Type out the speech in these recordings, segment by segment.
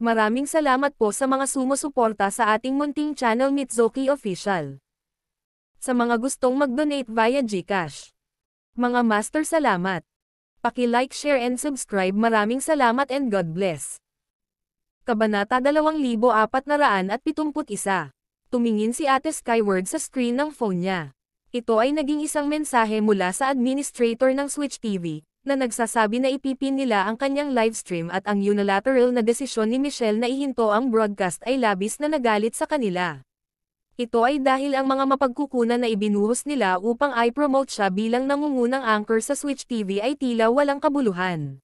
Maraming salamat po sa mga sumusuporta sa ating munting channel Mitsuki Official. Sa mga gustong mag-donate via GCash. Mga master, salamat. Paki-like, share and subscribe. Maraming salamat and God bless. Kabanata 2471. Tumingin si Ate Skyward sa screen ng phone niya. Ito ay naging isang mensahe mula sa administrator ng Switch TV, na nagsasabi na ipipin nila ang kanyang livestream at ang unilateral na desisyon ni Michelle na ihinto ang broadcast ay labis na nagalit sa kanila. Ito ay dahil ang mga mapagkukunan na ibinuhos nila upang i-promote siya bilang nangungunang anchor sa Switch TV ay tila walang kabuluhan.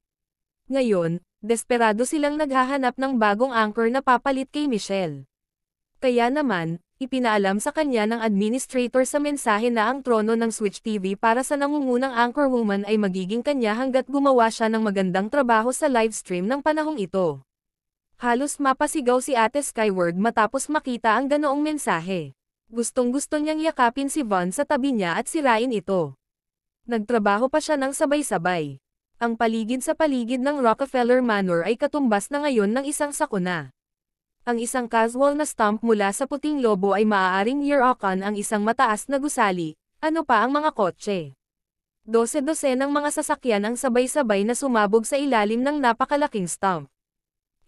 Ngayon, desperado silang naghahanap ng bagong anchor na papalit kay Michelle. Kaya naman, ipinaalam sa kanya ng administrator sa mensahe na ang trono ng Switch TV para sa nangungunang anchorwoman ay magiging kanya hanggat gumawa siya ng magandang trabaho sa livestream ng panahong ito. Halos mapasigaw si Ate Skyward matapos makita ang ganoong mensahe. Gustong-gusto niyang yakapin si Von sa tabi niya at sirain ito. Nagtrabaho pa siya ng sabay-sabay. Ang paligid sa paligid ng Rockefeller Manor ay katumbas na ngayon ng isang sakuna. Ang isang casual na stomp mula sa puting lobo ay maaaring year-okan ang isang mataas na gusali, ano pa ang mga kotse. Dose-dose ng mga sasakyan ang sabay-sabay na sumabog sa ilalim ng napakalaking stomp.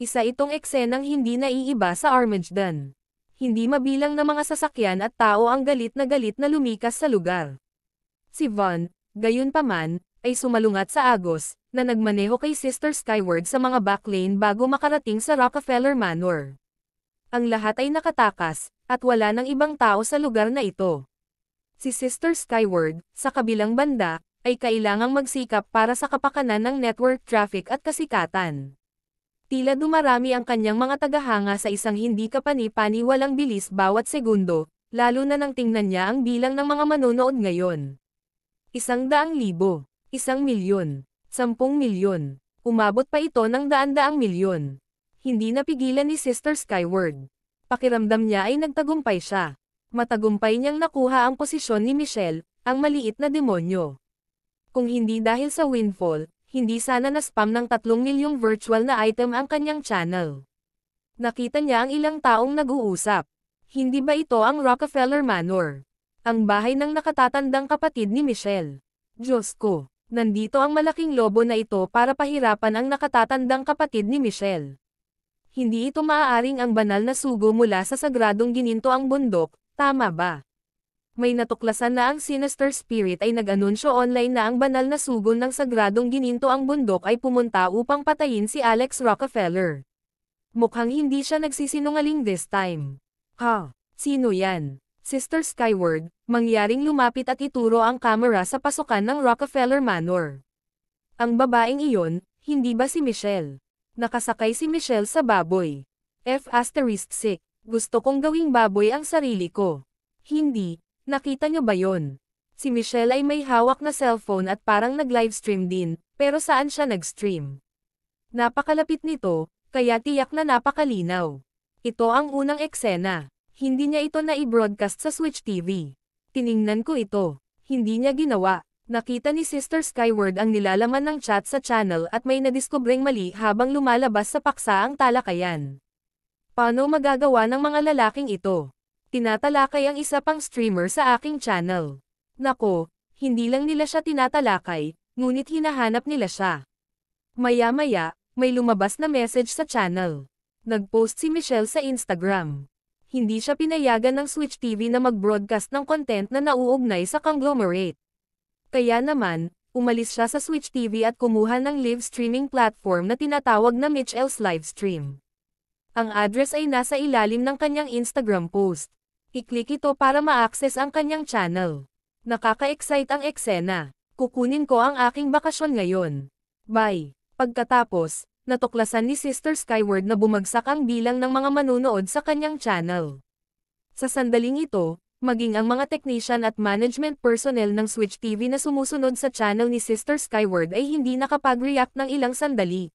Isa itong eksenang hindi naiiba sa Armageddon. Hindi mabilang na mga sasakyan at tao ang galit na lumikas sa lugar. Si Von, gayunpaman, ay sumalungat sa agos, na nagmaneho kay Sister Skyward sa mga backlane bago makarating sa Rockefeller Manor. Ang lahat ay nakatakas, at wala ng ibang tao sa lugar na ito. Si Sister Skyward, sa kabilang banda, ay kailangang magsikap para sa kapakanan ng network traffic at kasikatan. Tila dumarami ang kanyang mga tagahanga sa isang hindi kapani-paniwalang bilis bawat segundo, lalo na nang tingnan niya ang bilang ng mga manonood ngayon. 100,000, 1,000,000, 10,000,000, umabot pa ito ng daan-daang milyon. Hindi napigilan ni Sister Skyward. Pakiramdam niya ay nagtagumpay siya. Matagumpay niyang nakuha ang posisyon ni Michelle, ang maliit na demonyo. Kung hindi dahil sa windfall, hindi sana na-spam ng 3 milyong virtual na item ang kanyang channel. Nakita niya ang ilang taong nag-uusap. Hindi ba ito ang Rockefeller Manor? Ang bahay ng nakatatandang kapatid ni Michelle. Diyos ko, nandito ang malaking lobo na ito para pahirapan ang nakatatandang kapatid ni Michelle. Hindi ito maaaring ang banal na sugo mula sa sagradong gininto ang bundok, tama ba? May natuklasan na ang Sinister Spirit ay nag-anunsyo online na ang banal na sugo ng sagradong gininto ang bundok ay pumunta upang patayin si Alex Rockefeller. Mukhang hindi siya nagsisinungaling this time. Ha? Sino yan? Sister Skyward, mangyaring lumapit at ituro ang kamera sa pasukan ng Rockefeller Manor. Ang babaeng iyon, hindi ba si Michelle? Nakasakay si Michelle sa baboy. F***, gusto kong gawing baboy ang sarili ko. Hindi. Nakita niyo ba yon? Si Michelle ay may hawak na cellphone at parang nag-livestream din, pero saan siya nag-stream? Napakalapit nito, kaya tiyak na napakalinaw. Ito ang unang eksena. Hindi niya ito na i-broadcast sa Switch TV. Tiningnan ko ito. Hindi niya ginawa. Nakita ni Sister Skyward ang nilalaman ng chat sa channel at may nadiskubring mali habang lumalabas sa paksa ang talakayan. Paano magagawa ng mga lalaking ito? Tinatalakay ang isa pang streamer sa aking channel. Nako, hindi lang nila siya tinatalakay, ngunit hinahanap nila siya. Maya-maya, may lumabas na message sa channel. Nag-post si Michelle sa Instagram. Hindi siya pinayagan ng Switch TV na mag-broadcast ng content na nauugnay sa conglomerate. Kaya naman, umalis siya sa Switch TV at kumuha ng live streaming platform na tinatawag na Mitchell's Livestream. Ang address ay nasa ilalim ng kanyang Instagram post. I-click ito para ma-access ang kanyang channel. Nakaka-excite ang eksena. Kukunin ko ang aking bakasyon ngayon. Bye. Pagkatapos, natuklasan ni Sister Skyward na bumagsak ang bilang ng mga manunood sa kanyang channel. Sa sandaling ito, maging ang mga technician at management personnel ng Switch TV na sumusunod sa channel ni Sister Skyward ay hindi nakapag-react ng ilang sandali.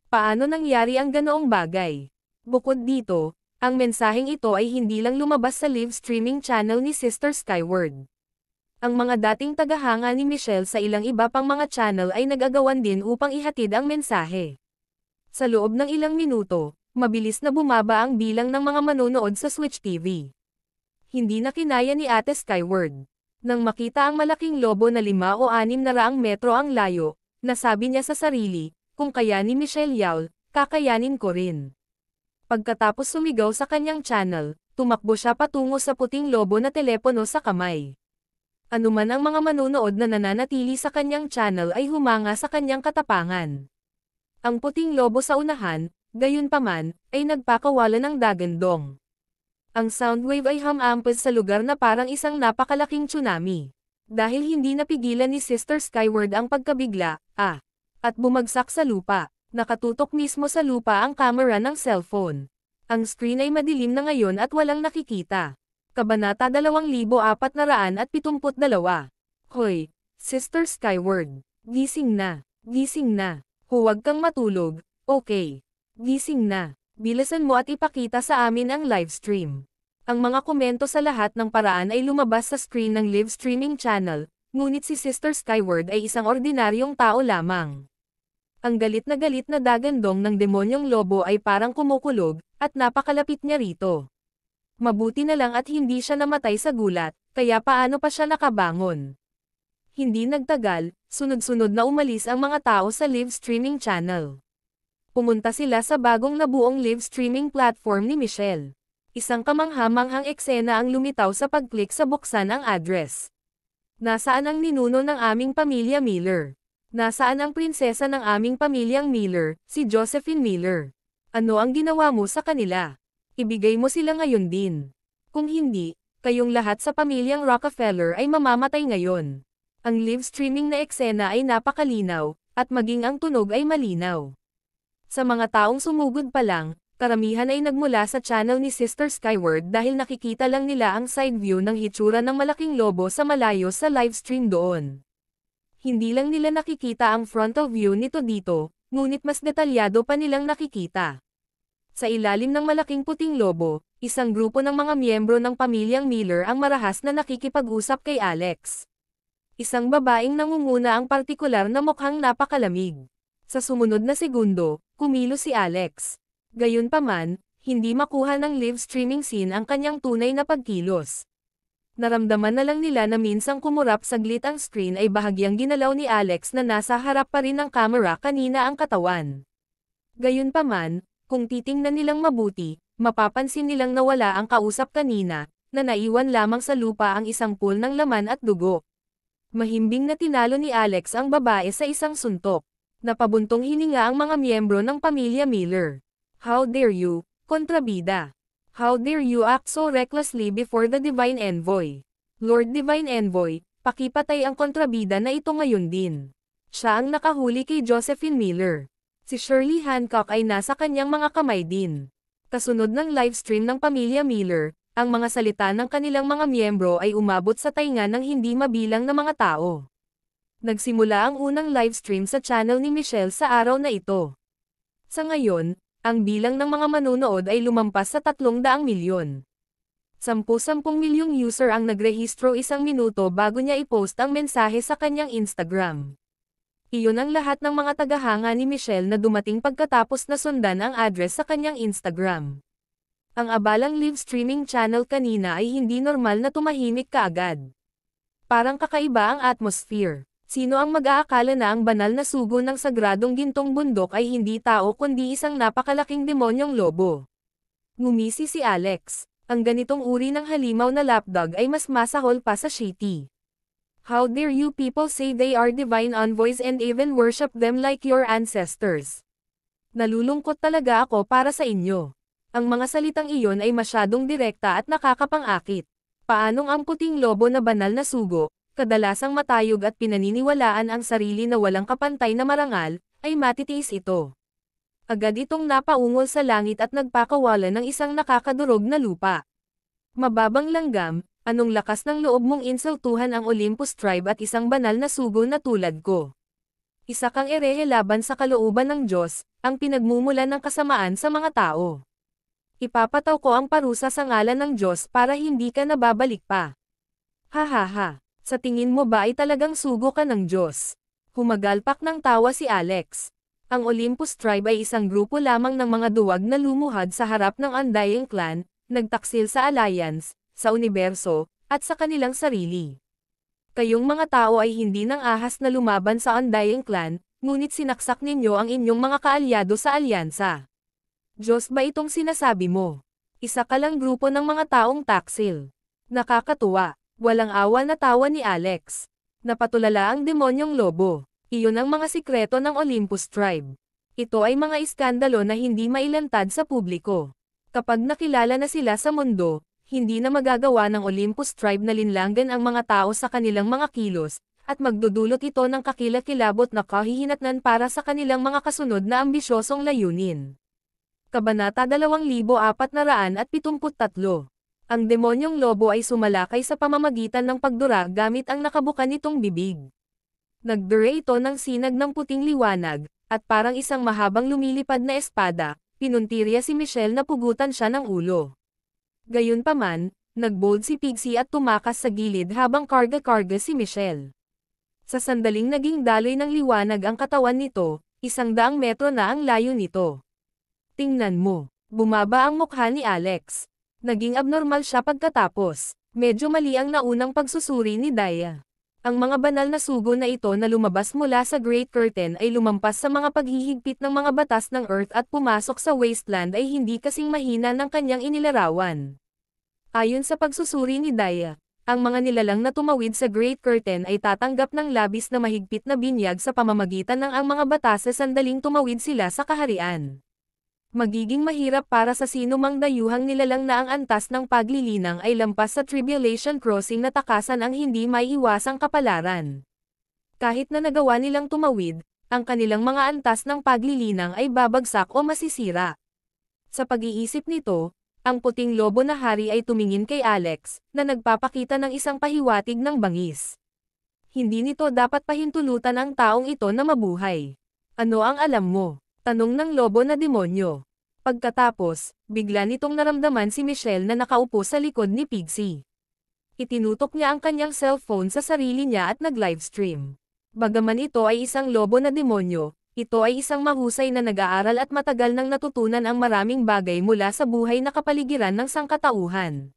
Paano nangyari ang ganoong bagay? Bukod dito, ang mensaheng ito ay hindi lang lumabas sa live streaming channel ni Sister Skyward. Ang mga dating tagahanga ni Michelle sa ilang iba pang mga channel ay nag-agawan din upang ihatid ang mensahe. Sa loob ng ilang minuto, Mabilis na bumaba ang bilang ng mga manonood sa Switch TV. Hindi na kinaya ni Ate Skyward. Nang makita ang malaking lobo na 5 o 600 metro ang layo, nasabi niya sa sarili, kung kaya ni Michelle Yaul, kakayanin ko rin. Pagkatapos sumigaw sa kanyang channel, tumakbo siya patungo sa puting lobo na telepono sa kamay. Anuman ang mga manonood na nananatili sa kanyang channel ay humanga sa kanyang katapangan. Ang puting lobo sa unahan, gayunpaman, ay nagpakawala ng dagandong. Ang soundwave ay humampas sa lugar na parang isang napakalaking tsunami. Dahil hindi napigilan ni Sister Skyward ang pagkabigla, at bumagsak sa lupa. Nakatutok mismo sa lupa ang camera ng cellphone. Ang screen ay madilim na ngayon at walang nakikita. Kabanata 2472. Hoy, Sister Skyward, gising na, gising na. Huwag kang matulog, okay? Gising na. Bilisan mo at ipakita sa amin ang livestream. Ang mga komento sa lahat ng paraan ay lumabas sa screen ng live streaming channel, ngunit si Sister Skyward ay isang ordinaryong tao lamang. Ang galit na dagandong ng demonyong lobo ay parang kumukulog, at napakalapit niya rito. Mabuti na lang at hindi siya namatay sa gulat, kaya paano pa siya nakabangon? Hindi nagtagal, sunod-sunod na umalis ang mga tao sa live streaming channel. Pumunta sila sa bagong nabuong live streaming platform ni Michelle. Isang kamangha-manghang eksena ang lumitaw sa pag-click sa buksan ang address. Nasaan ang ninuno ng aming pamilya Miller? Nasaan ang prinsesa ng aming pamilyang Miller, si Josephine Miller? Ano ang ginawa mo sa kanila? Ibigay mo sila ngayon din. Kung hindi, kayong lahat sa pamilyang Rockefeller ay mamamatay ngayon. Ang live streaming na eksena ay napakalinaw, at maging ang tunog ay malinaw. Sa mga taong sumugod pa lang, karamihan ay nagmula sa channel ni Sister Skyward dahil nakikita lang nila ang side view ng hitsura ng malaking lobo sa malayo sa livestream doon. Hindi lang nila nakikita ang frontal view nito dito, ngunit mas detalyado pa nilang nakikita. Sa ilalim ng malaking puting lobo, isang grupo ng mga miyembro ng pamilyang Miller ang marahas na nakikipag-usap kay Alex. Isang babaeng nangunguna ang partikular na mukhang napakalamig. Sa sumunod na segundo, kumilos si Alex. Gayunpaman, hindi makuha ng live streaming scene ang kanyang tunay na pagkilos. Naramdaman na lang nila na minsang kumurap saglit ang screen ay bahagyang ginalaw ni Alex na nasa harap pa rin ng camera kanina ang katawan. Gayunpaman, kung titingnan nilang mabuti, mapapansin nilang nawala ang kausap kanina, na naiwan lamang sa lupa ang isang pool ng laman at dugo. Mahimbing na tinalo ni Alex ang babae sa isang suntok. Napabuntong hininga ang mga miyembro ng pamilya Miller. How dare you, kontrabida? How dare you act so recklessly before the Divine Envoy? Lord Divine Envoy, pakipatay ang kontrabida na ito ngayon din. Siya ang nakahuli kay Josephine Miller. Si Shirley Hancock ay nasa kanyang mga kamay din. Kasunod ng livestream ng pamilya Miller, ang mga salita ng kanilang mga miyembro ay umabot sa tainga ng hindi mabilang na mga tao. Nagsimula ang unang livestream sa channel ni Michelle sa araw na ito. Sa ngayon, ang bilang ng mga manonood ay lumampas sa 300 milyon. 10 milyong user ang nagrehistro isang minuto bago niya i-post ang mensahe sa kanyang Instagram. Iyon ang lahat ng mga tagahanga ni Michelle na dumating pagkatapos na sundan ang address sa kanyang Instagram. Ang abalang live streaming channel kanina ay hindi normal na tumahimik kaagad. Parang kakaiba ang atmosphere. Sino ang mag-aakala na ang banal na sugo ng sagradong gintong bundok ay hindi tao kundi isang napakalaking demonyong lobo? Ngumisi si Alex. Ang ganitong uri ng halimaw na lapdog ay mas masahol pa sa shitty. How dare you people say they are divine envoys and even worship them like your ancestors? Nalulungkot talaga ako para sa inyo. Ang mga salitang iyon ay masyadong direkta at nakakapang-akit. Paanong ang puting lobo na banal na sugo, kadalasang matayog at pinaniniwalaan ang sarili na walang kapantay na marangal, ay matitiis ito? Agad itong napaungol sa langit at nagpakawala ng isang nakakadurog na lupa. Mababang langgam, anong lakas ng loob mong insultuhan ang Olympus tribe at isang banal na sugo na tulad ko? Isa kang erehe laban sa kalooban ng Diyos, ang pinagmumulan ng kasamaan sa mga tao. Ipapataw ko ang parusa sa ngalan ng Diyos para hindi ka nababalik pa. Ha ha ha. Sa tingin mo ba ay talagang sugo ka ng Diyos? Humagalpak ng tawa si Alex. Ang Olympus Tribe ay isang grupo lamang ng mga duwag na lumuhad sa harap ng Undying Clan, nagtaksil sa Alliance, sa universo, at sa kanilang sarili. Kayong mga tao ay hindi nang ahas na lumaban sa Undying Clan, ngunit sinaksak ninyo ang inyong mga kaalyado sa alyansa. Diyos ba itong sinasabi mo? Isa ka lang grupo ng mga taong taksil. Nakakatuwa. Walang awa na tawa ni Alex. Napatulala ang demonyong lobo. Iyon ang mga sikreto ng Olympus Tribe. Ito ay mga iskandalo na hindi mailantad sa publiko. Kapag nakilala na sila sa mundo, hindi na magagawa ng Olympus Tribe na linlanggan ang mga tao sa kanilang mga kilos, at magdudulot ito ng kakilakilabot na kahihinatnan para sa kanilang mga kasunod na ambisyosong layunin. Kabanata 2473. Ang demonyong lobo ay sumalakay sa pamamagitan ng pagdura gamit ang nakabuka nitong bibig. Nagdure ito ng sinag ng puting liwanag, at parang isang mahabang lumilipad na espada, pinuntirya si Michelle na pugutan siya ng ulo. Gayunpaman, nagbold si Pixie at tumakas sa gilid habang karga-karga si Michelle. Sa sandaling naging daloy ng liwanag ang katawan nito, 100 metro na ang layo nito. Tingnan mo, bumaba ang mukha ni Alex. Naging abnormal siya pagkatapos, medyo mali ang naunang pagsusuri ni Daya. Ang mga banal na sugo na ito na lumabas mula sa Great Curtain ay lumampas sa mga paghihigpit ng mga batas ng Earth at pumasok sa wasteland ay hindi kasing mahina ng kanyang inilarawan. Ayon sa pagsusuri ni Daya, ang mga nilalang na tumawid sa Great Curtain ay tatanggap ng labis na mahigpit na binyag sa pamamagitan ng ang mga batas sa sandaling tumawid sila sa kaharian. Magiging mahirap para sa sino mang dayuhang nilalang na ang antas ng paglilinang ay lampas sa Tribulation Crossing na takasan ang hindi maiiwasang kapalaran. Kahit na nagawa nilang tumawid, ang kanilang mga antas ng paglilinang ay babagsak o masisira. Sa pag-iisip nito, ang puting lobo na hari ay tumingin kay Alex, na nagpapakita ng isang pahiwatig ng bangis. Hindi nito dapat pahintulutan ang taong ito na mabuhay. Ano ang alam mo? Tanong ng lobo na demonyo. Pagkatapos, bigla nitong naramdaman si Michelle na nakaupo sa likod ni Pixie. Itinutok niya ang kanyang cellphone sa sarili niya at nag-livestream. Bagaman ito ay isang lobo na demonyo, ito ay isang mahusay na nag-aaral at matagal nang natutunan ang maraming bagay mula sa buhay na kapaligiran ng sangkatauhan.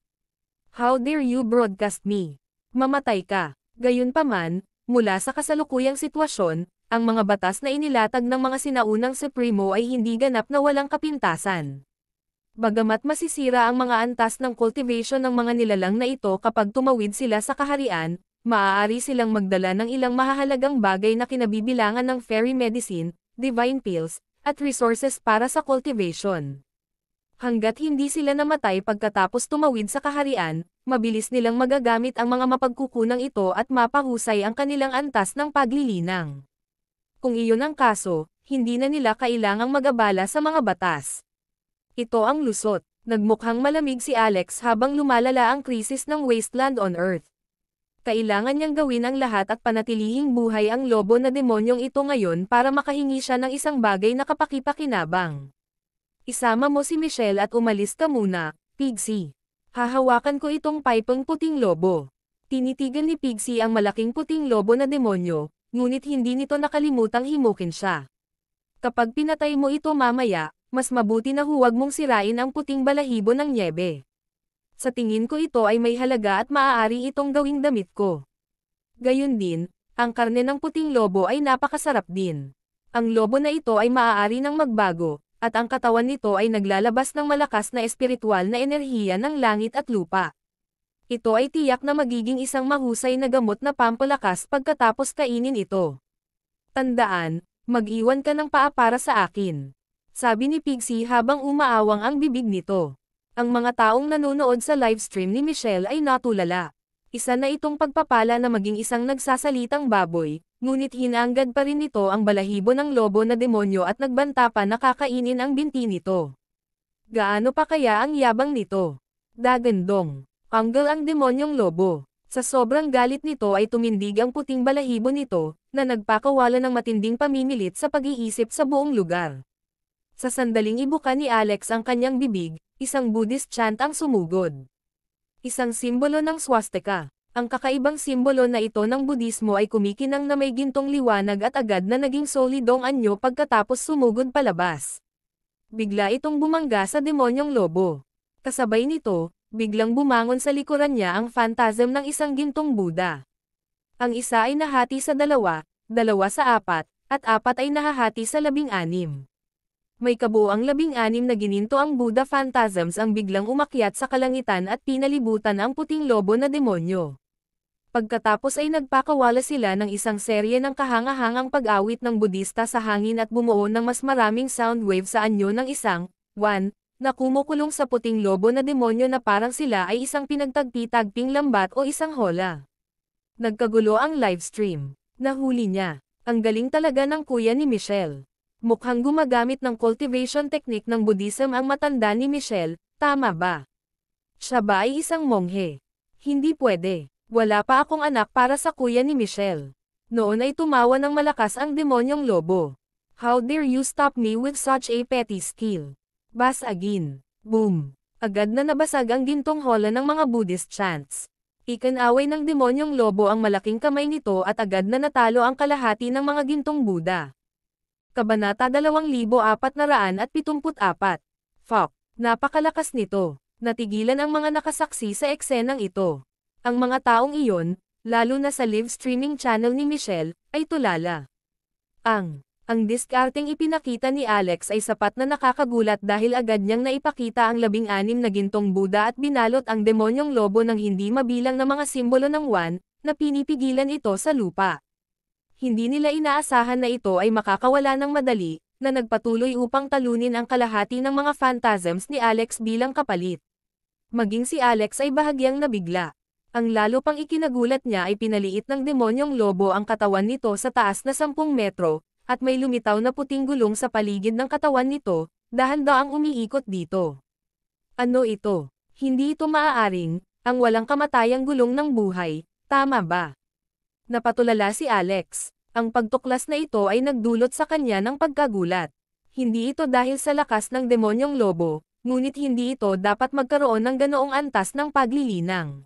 How dare you broadcast me? Mamatay ka. Gayunpaman, mula sa kasalukuyang sitwasyon, ang mga batas na inilatag ng mga sinaunang Supremo ay hindi ganap na walang kapintasan. Bagamat masisira ang mga antas ng cultivation ng mga nilalang na ito kapag tumawid sila sa kaharian, maaari silang magdala ng ilang mahahalagang bagay na kinabibilangan ng fairy medicine, divine pills, at resources para sa cultivation. Hanggat hindi sila namatay pagkatapos tumawid sa kaharian, mabilis nilang magagamit ang mga mapagkukunang ito at mapahusay ang kanilang antas ng paglilinang. Kung iyon ang kaso, hindi na nila kailangang mag-abala sa mga batas. Ito ang lusot. Nagmukhang malamig si Alex habang lumalala ang krisis ng wasteland on Earth. Kailangan niyang gawin ang lahat at panatilihing buhay ang lobo na demonyong ito ngayon para makahingi siya ng isang bagay na kapakipakinabang. Isama mo si Michelle at umalis ka muna, Pixie. Hahawakan ko itong pipeng puting lobo. Tinitigan ni Pixie ang malaking puting lobo na demonyo, ngunit hindi nito nakalimutang himukin siya. Kapag pinatay mo ito mamaya, mas mabuti na huwag mong sirain ang puting balahibo ng nyebe. Sa tingin ko ito ay may halaga at maaari itong gawing damit ko. Gayun din, ang karne ng puting lobo ay napakasarap din. Ang lobo na ito ay maaari nang magbago, at ang katawan nito ay naglalabas ng malakas na espiritual na enerhiya ng langit at lupa. Ito ay tiyak na magiging isang mahusay na gamot na pampalakas pagkatapos kainin ito. Tandaan, mag-iwan ka ng paa para sa akin. Sabi ni Pixie habang umaawang ang bibig nito. Ang mga taong nanonood sa livestream ni Michelle ay natulala. Isa na itong pagpapala na maging isang nagsasalitang baboy, ngunit hinanggad pa rin nito ang balahibo ng lobo na demonyo at nagbanta pa na kakainin ang binti nito. Gaano pa kaya ang yabang nito? Dagandong. Anggal ang demonyong lobo. Sa sobrang galit nito ay tumindig ang puting balahibo nito, na nagpakawala ng matinding pamimilit sa pag-iisip sa buong lugar. Sa sandaling ibuka ni Alex ang kanyang bibig, isang Buddhist chant ang sumugod. Isang simbolo ng swastika. Ang kakaibang simbolo na ito ng Budismo ay kumikinang na may gintong liwanag at agad na naging solidong anyo pagkatapos sumugod palabas. Bigla itong bumangga sa demonyong lobo. Kasabay nito, biglang bumangon sa likuran niya ang phantasm ng isang gintong Buddha. Ang isa ay nahati sa dalawa, dalawa sa apat, at apat ay nahahati sa 16. May kabuuang 16 na gininto ang Buddha phantasms ang biglang umakyat sa kalangitan at pinalibutan ang puting lobo na demonyo. Pagkatapos ay nagpakawala sila ng isang serye ng kahangahangang pag-awit ng Budista sa hangin at bumuo ng mas maraming sound wave sa anyo ng isang, na kumukulong sa puting lobo na demonyo na parang sila ay isang pinagtagpi-tagping lambat o isang hola. Nagkagulo ang livestream. Nahuli niya. Ang galing talaga ng kuya ni Michelle. Mukhang gumagamit ng cultivation technique ng Buddhism ang matanda ni Michelle, tama ba? Siya ba ay isang monghe? Hindi pwede. Wala pa akong anak para sa kuya ni Michelle. Noon ay tumawa ng malakas ang demonyong lobo. How dare you stop me with such a petty skill? Bas again. Boom. Agad na nabasag ang gintong hola ng mga Buddhist chants. Ikanaway ng demonyong lobo ang malaking kamay nito at agad na natalo ang kalahati ng mga gintong Buddha. Kabanata 2474. Fuck. Napakalakas nito. Natigilan ang mga nakasaksi sa eksenang ito. Ang mga taong iyon, lalo na sa live streaming channel ni Michelle, ay tulala. Ang diskarteng ipinakita ni Alex ay sapat na nakakagulat dahil agad niyang naipakita ang 16 na gintong Buddha at binalot ang demonyong lobo ng hindi mabilang na mga simbolo ng na pinipigilan ito sa lupa. Hindi nila inaasahan na ito ay makakawala ng madali, na nagpatuloy upang talunin ang kalahati ng mga phantasms ni Alex bilang kapalit. Maging si Alex ay bahagyang nabigla. Ang lalo pang ikinagulat niya ay pinaliit ng demonyong lobo ang katawan nito sa taas na 10 metro, at may lumitaw na puting gulong sa paligid ng katawan nito, dahan-daang umiikot dito. Ano ito? Hindi ito maaaring, ang walang kamatayang gulong ng buhay, tama ba? Napatulala si Alex. Ang pagtuklas na ito ay nagdulot sa kanya ng pagkagulat. Hindi ito dahil sa lakas ng demonyong lobo, ngunit hindi ito dapat magkaroon ng ganoong antas ng paglilinang.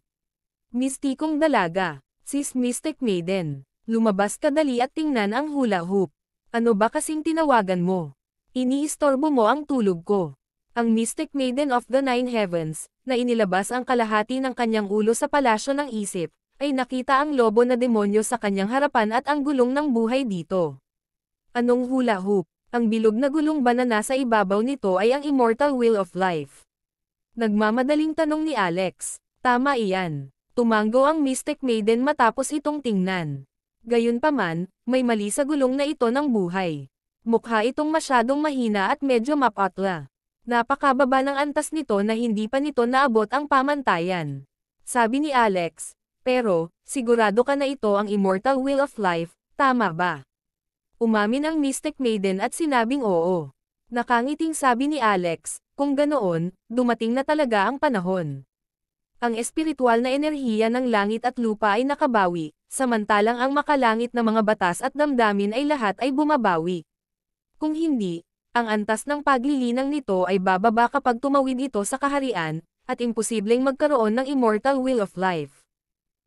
Mistikong dalaga, sis Mystic Maiden, lumabas ka dali at tingnan ang hula hoop. Ano ba kasing tinawagan mo? Iniistorbo mo ang tulog ko. Ang Mystic Maiden of the Nine Heavens, na inilabas ang kalahati ng kanyang ulo sa palasyo ng isip, ay nakita ang lobo na demonyo sa kanyang harapan at ang gulong ng buhay dito. Anong hula hoop? Ang bilog na gulong ba na nasa ibabaw nito ay ang Immortal Wheel of Life? Nagmamadaling tanong ni Alex. Tama iyan. Tumango ang Mystic Maiden matapos itong tingnan. Gayunpaman, may mali sa gulong na ito ng buhay. Mukha itong masyadong mahina at medyo mapatla. Napakababa ng antas nito na hindi pa nito naabot ang pamantayan. Sabi ni Alex. Pero, sigurado ka na ito ang Immortal Wheel of Life, tama ba? Umamin ang Mystic Maiden at sinabing oo. Nakangiting sabi ni Alex, kung ganoon, dumating na talaga ang panahon. Ang espiritual na enerhiya ng langit at lupa ay nakabawi, samantalang ang makalangit na mga batas at damdamin ay lahat ay bumabawi. Kung hindi, ang antas ng paglilinang nito ay bababa kapag tumawid ito sa kaharian, at imposibleng magkaroon ng Immortal Wheel of Life.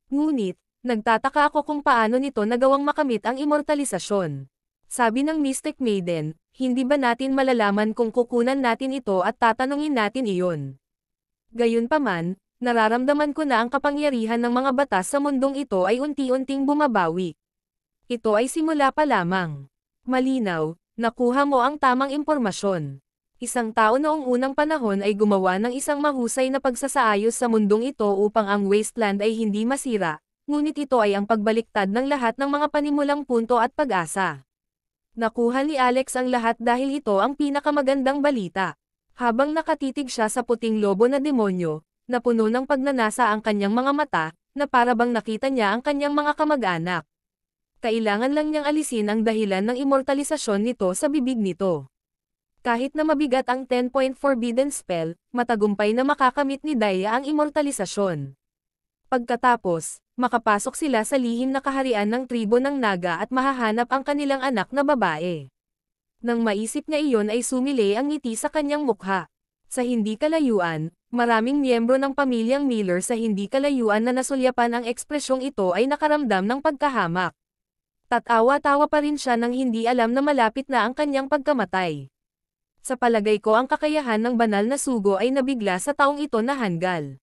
Ngunit, nagtataka ako kung paano nito nagawang makamit ang immortalisasyon. Sabi ng Mystic Maiden, hindi ba natin malalaman kung kukunan natin ito at tatanungin natin iyon? Gayunpaman, nararamdaman ko na ang kapangyarihan ng mga batas sa mundong ito ay unti-unting bumabawi. Ito ay simula pa lamang. Malinaw, nakuha mo ang tamang impormasyon. Isang tao noong unang panahon ay gumawa ng isang mahusay na pagsasaayos sa mundong ito upang ang wasteland ay hindi masira, ngunit ito ay ang pagbaliktad ng lahat ng mga panimulang punto at pag-asa. Nakuha ni Alex ang lahat dahil ito ang pinakamagandang balita. Habang nakatitig siya sa puting lobo na demonyo, na puno ng pagnanasa ang kanyang mga mata, na para bang nakita niya ang kanyang mga kamag-anak. Kailangan lang niyang alisin ang dahilan ng immortalisasyon nito sa bibig nito. Kahit na mabigat ang 10-point forbidden spell, matagumpay na makakamit ni Daya ang immortalisasyon. Pagkatapos, makapasok sila sa lihim na kaharian ng tribo ng Naga at mahahanap ang kanilang anak na babae. Nang maisip niya iyon ay sumili ang ngiti sa kanyang mukha. Sa hindi kalayuan, Maraming miyembro ng pamilyang Miller sa hindi kalayuan na nasulyapan ang ekspresyong ito ay nakaramdam ng pagkahamak. Tatawa-tawa pa rin siya nang hindi alam na malapit na ang kanyang pagkamatay. Sa palagay ko ang kakayahan ng banal na sugo ay nabigla sa taong ito na hanggal.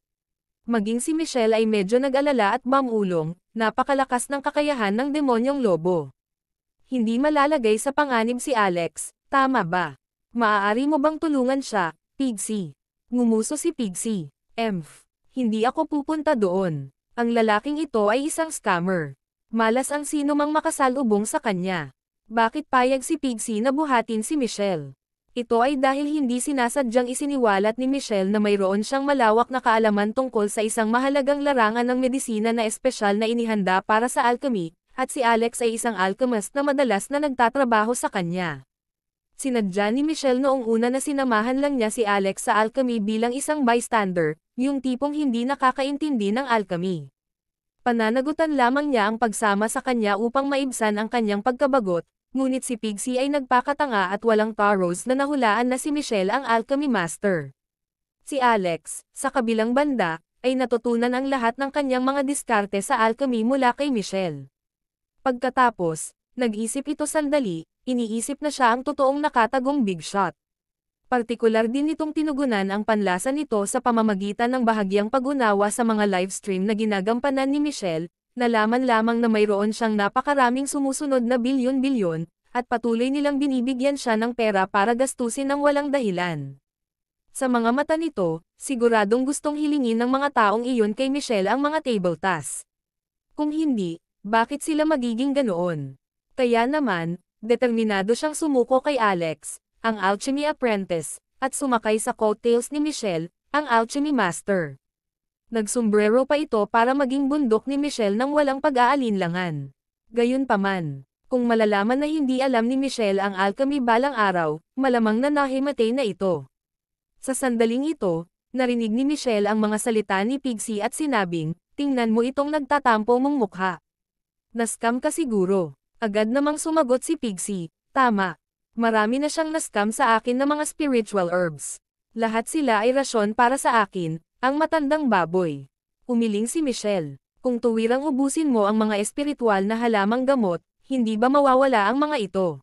Maging si Michelle ay medyo nag-alala at mamulong, napakalakas ng kakayahan ng demonyong lobo. Hindi malalagay sa panganib si Alex, tama ba? Maaari mo bang tulungan siya, Pixie? Ngumuso si Pixie. Hindi ako pupunta doon. Ang lalaking ito ay isang scammer. Malas ang sino mang makasalubong sa kanya. Bakit payag si Pixie na buhatin si Michelle? Ito ay dahil hindi sinasadyang isiniwalat ni Michelle na mayroon siyang malawak na kaalaman tungkol sa isang mahalagang larangan ng medisina na espesyal na inihanda para sa alchemy, at si Alex ay isang alchemist na madalas na nagtatrabaho sa kanya. Sinadya ni Michelle noong una na sinamahan lang niya si Alex sa alchemy bilang isang bystander, yung tipong hindi nakakaintindi ng alchemy. Pananagutan lamang niya ang pagsama sa kanya upang maibsan ang kanyang pagkabagot, ngunit si Pixie ay nagpakatanga at walang taros na nahulaan na si Michelle ang alchemy master. Si Alex, sa kabilang banda, ay natutunan ang lahat ng kanyang mga diskarte sa alchemy mula kay Michelle. Pagkatapos, nag-isip ito sandali, iniisip na siya ang totoong nakatagong big shot. Partikular din itong tinugunan ang panlasa nito sa pamamagitan ng bahagyang pag-unawa sa mga livestream na ginagampanan ni Michelle, nalaman lamang na mayroon siyang napakaraming sumusunod na bilyon-bilyon, at patuloy nilang binibigyan siya ng pera para gastusin ng walang dahilan. Sa mga mata nito, siguradong gustong hilingin ng mga taong iyon kay Michelle ang mga table tasks. Kung hindi, bakit sila magiging ganoon? Kaya naman, determinado siyang sumuko kay Alex, ang alchemy apprentice, at sumakay sa coattails ni Michelle, ang alchemy master. Nagsombrero pa ito para maging bundok ni Michelle nang walang pag-aalinlangan. Gayunpaman, kung malalaman na hindi alam ni Michelle ang alchemy balang araw, malamang na nahimatay na ito. Sa sandaling ito, narinig ni Michelle ang mga salita ni Pixie at sinabing, "Tingnan mo itong nagtatampo mong mukha. Nascam ka siguro." Agad namang sumagot si Pixie, "Tama. Marami na siyang nascam sa akin na mga spiritual herbs. Lahat sila ay rasyon para sa akin, ang matandang baboy." Umiling si Michelle. Kung tuwirang ubusin mo ang mga espiritual na halamang gamot, hindi ba mawawala ang mga ito?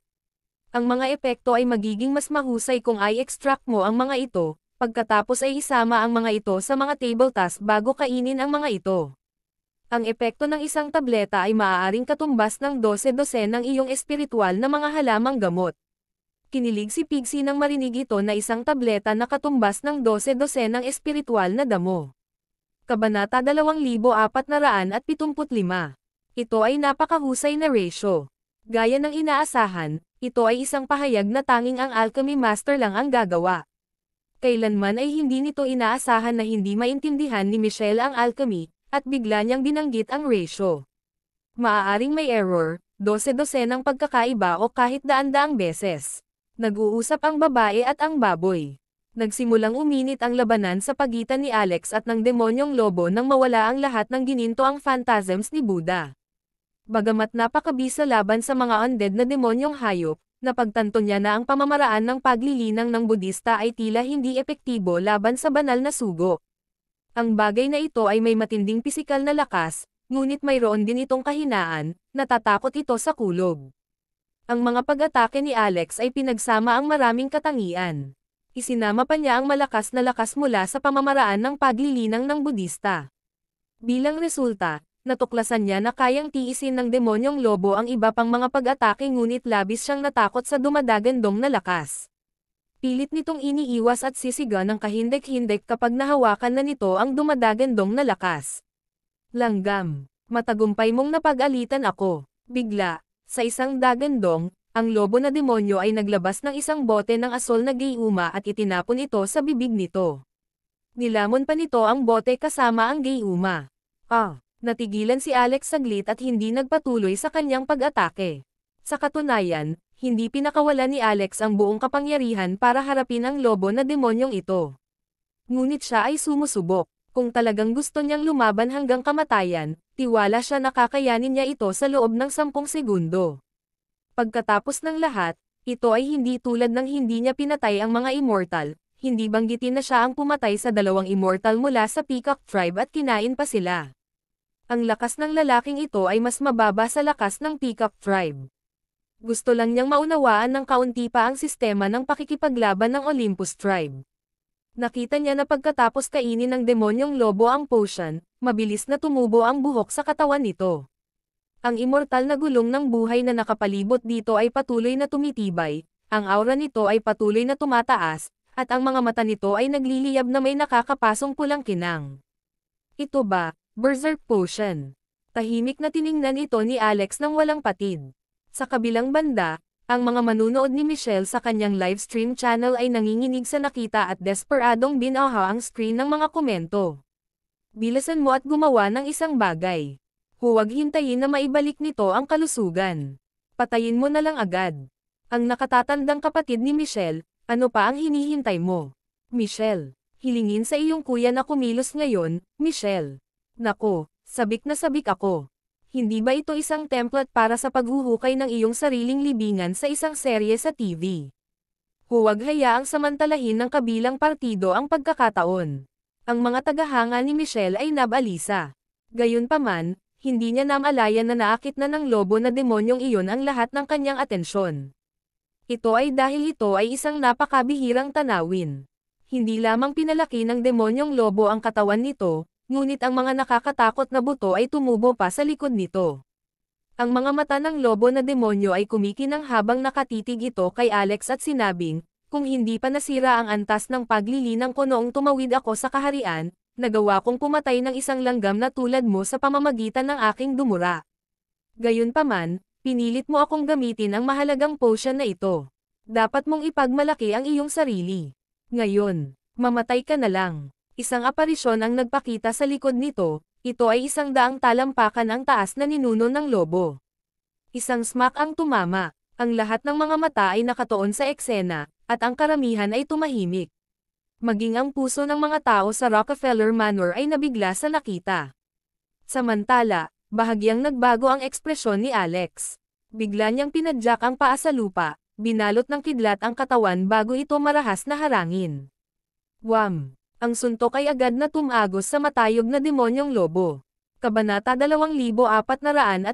Ang mga epekto ay magiging mas mahusay kung i-extract mo ang mga ito, pagkatapos ay isama ang mga ito sa mga table task bago kainin ang mga ito. Ang epekto ng isang tableta ay maaaring katumbas ng 12 ng iyong espiritual na mga halamang gamot. Kinilig si Pixie nang marinig ito na isang tableta na katumbas ng 12 ng espiritual na damo. Kabanata 2475. Ito ay napakahusay na ratio. Gaya ng inaasahan, ito ay isang pahayag na tanging ang alchemy master lang ang gagawa. Kailanman ay hindi nito inaasahan na hindi maintindihan ni Michelle ang alchemy, at bigla niyang binanggit ang ratio. Maaaring may error, 12 ng pagkakaiba o kahit daan-daang beses. Nag-uusap ang babae at ang baboy. Nagsimulang uminit ang labanan sa pagitan ni Alex at ng demonyong lobo nang mawala ang lahat ng gininto ang phantasms ni Buddha. Bagamat napakabisa laban sa mga undead na demonyong hayop, napagtanto niya na ang pamamaraan ng paglilinang ng Budista ay tila hindi epektibo laban sa banal na sugo. Ang bagay na ito ay may matinding pisikal na lakas, ngunit mayroon din itong kahinaan, natatakot ito sa kulog. Ang mga pag-atake ni Alex ay pinagsama ang maraming katangian. Isinama pa niya ang malakas na lakas mula sa pamamaraan ng paglilinang ng Budista. Bilang resulta, natuklasan niya na kayang tiisin ng demonyong lobo ang iba pang mga pag-atake ngunit labis siyang natakot sa dumadagandong na lakas. Pilit nitong iniiwas at sisiga ng kahindek-hindek kapag nahawakan na nito ang dumadagandong na lakas. "Langgam, matagumpay mong napag-alitan ako." Bigla, sa isang dagandong, ang lobo na demonyo ay naglabas ng isang bote ng asol na gayuma at itinapon ito sa bibig nito. Nilamon pa nito ang bote kasama ang gayuma. Natigilan si Alex saglit at hindi nagpatuloy sa kanyang pag-atake. Sa katunayan, hindi pinakawala ni Alex ang buong kapangyarihan para harapin ang lobo na demonyong ito. Ngunit siya ay sumusubok. Kung talagang gusto niyang lumaban hanggang kamatayan, tiwala siya na kakayanin niya ito sa loob ng 10 segundo. Pagkatapos ng lahat, ito ay hindi tulad ng hindi niya pinatay ang mga immortal, hindi banggitin na siya ang pumatay sa dalawang immortal mula sa Peacock Tribe at kinain pa sila. Ang lakas ng lalaking ito ay mas mababa sa lakas ng Peacock Tribe. Gusto lang niyang maunawaan ng kaunti pa ang sistema ng pakikipaglaban ng Olympus Tribe. Nakita niya na pagkatapos kainin ng demonyong lobo ang potion, mabilis na tumubo ang buhok sa katawan nito. Ang immortal na gulong ng buhay na nakapalibot dito ay patuloy na tumitibay, ang aura nito ay patuloy na tumataas, at ang mga mata nito ay nagliliyab na may nakakapasong pulang kinang. Ito ba, Berserk Potion? Tahimik na tiningnan ito ni Alex nang walang patid. Sa kabilang banda, ang mga manunood ni Michelle sa kanyang livestream channel ay nanginginig sa nakita at desperadong binaha ang screen ng mga komento. Bilisan mo at gumawa ng isang bagay. Huwag hintayin na maibalik nito ang kalusugan. Patayin mo na lang agad. Ang nakatatandang kapatid ni Michelle, ano pa ang hinihintay mo? Michelle, hilingin sa iyong kuya na kumilos ngayon, Michelle. Nako, sabik na sabik ako. Hindi ba ito isang template para sa paghuhukay ng iyong sariling libingan sa isang serye sa TV? Huwag hayaang samantalahin ng kabilang partido ang pagkakataon. Ang mga tagahanga ni Michelle ay nabalisa. Gayunpaman, hindi niya namalayan na naakit na ng lobo na demonyong iyon ang lahat ng kanyang atensyon. Ito ay dahil ito ay isang napakabihirang tanawin. Hindi lamang pinalaki ng demonyong lobo ang katawan nito, ngunit ang mga nakakatakot na buto ay tumubo pa sa likod nito. Ang mga mata ng lobo na demonyo ay kumikinang habang nakatitig ito kay Alex at sinabing, kung hindi pa nasira ang antas ng paglilinang ko noong tumawid ako sa kaharian, nagawa kong pumatay ng isang langgam na tulad mo sa pamamagitan ng aking dumura. Gayunpaman, pinilit mo akong gamitin ang mahalagang potion na ito. Dapat mong ipagmalaki ang iyong sarili. Ngayon, mamatay ka na lang. Isang aparisyon ang nagpakita sa likod nito, ito ay isang daang talampakan ang taas na ninuno ng lobo. Isang smack ang tumama, ang lahat ng mga mata ay nakatuon sa eksena, at ang karamihan ay tumahimik. Maging ang puso ng mga tao sa Rockefeller Manor ay nabigla sa nakita. Samantala, bahagyang nagbago ang ekspresyon ni Alex. Bigla niyang pinadyak ang paa sa lupa, binalot ng kidlat ang katawan bago ito marahas na harangin. Wham! Ang suntok ay agad na tumagos sa matayog na demonyong lobo. Kabanata 2476.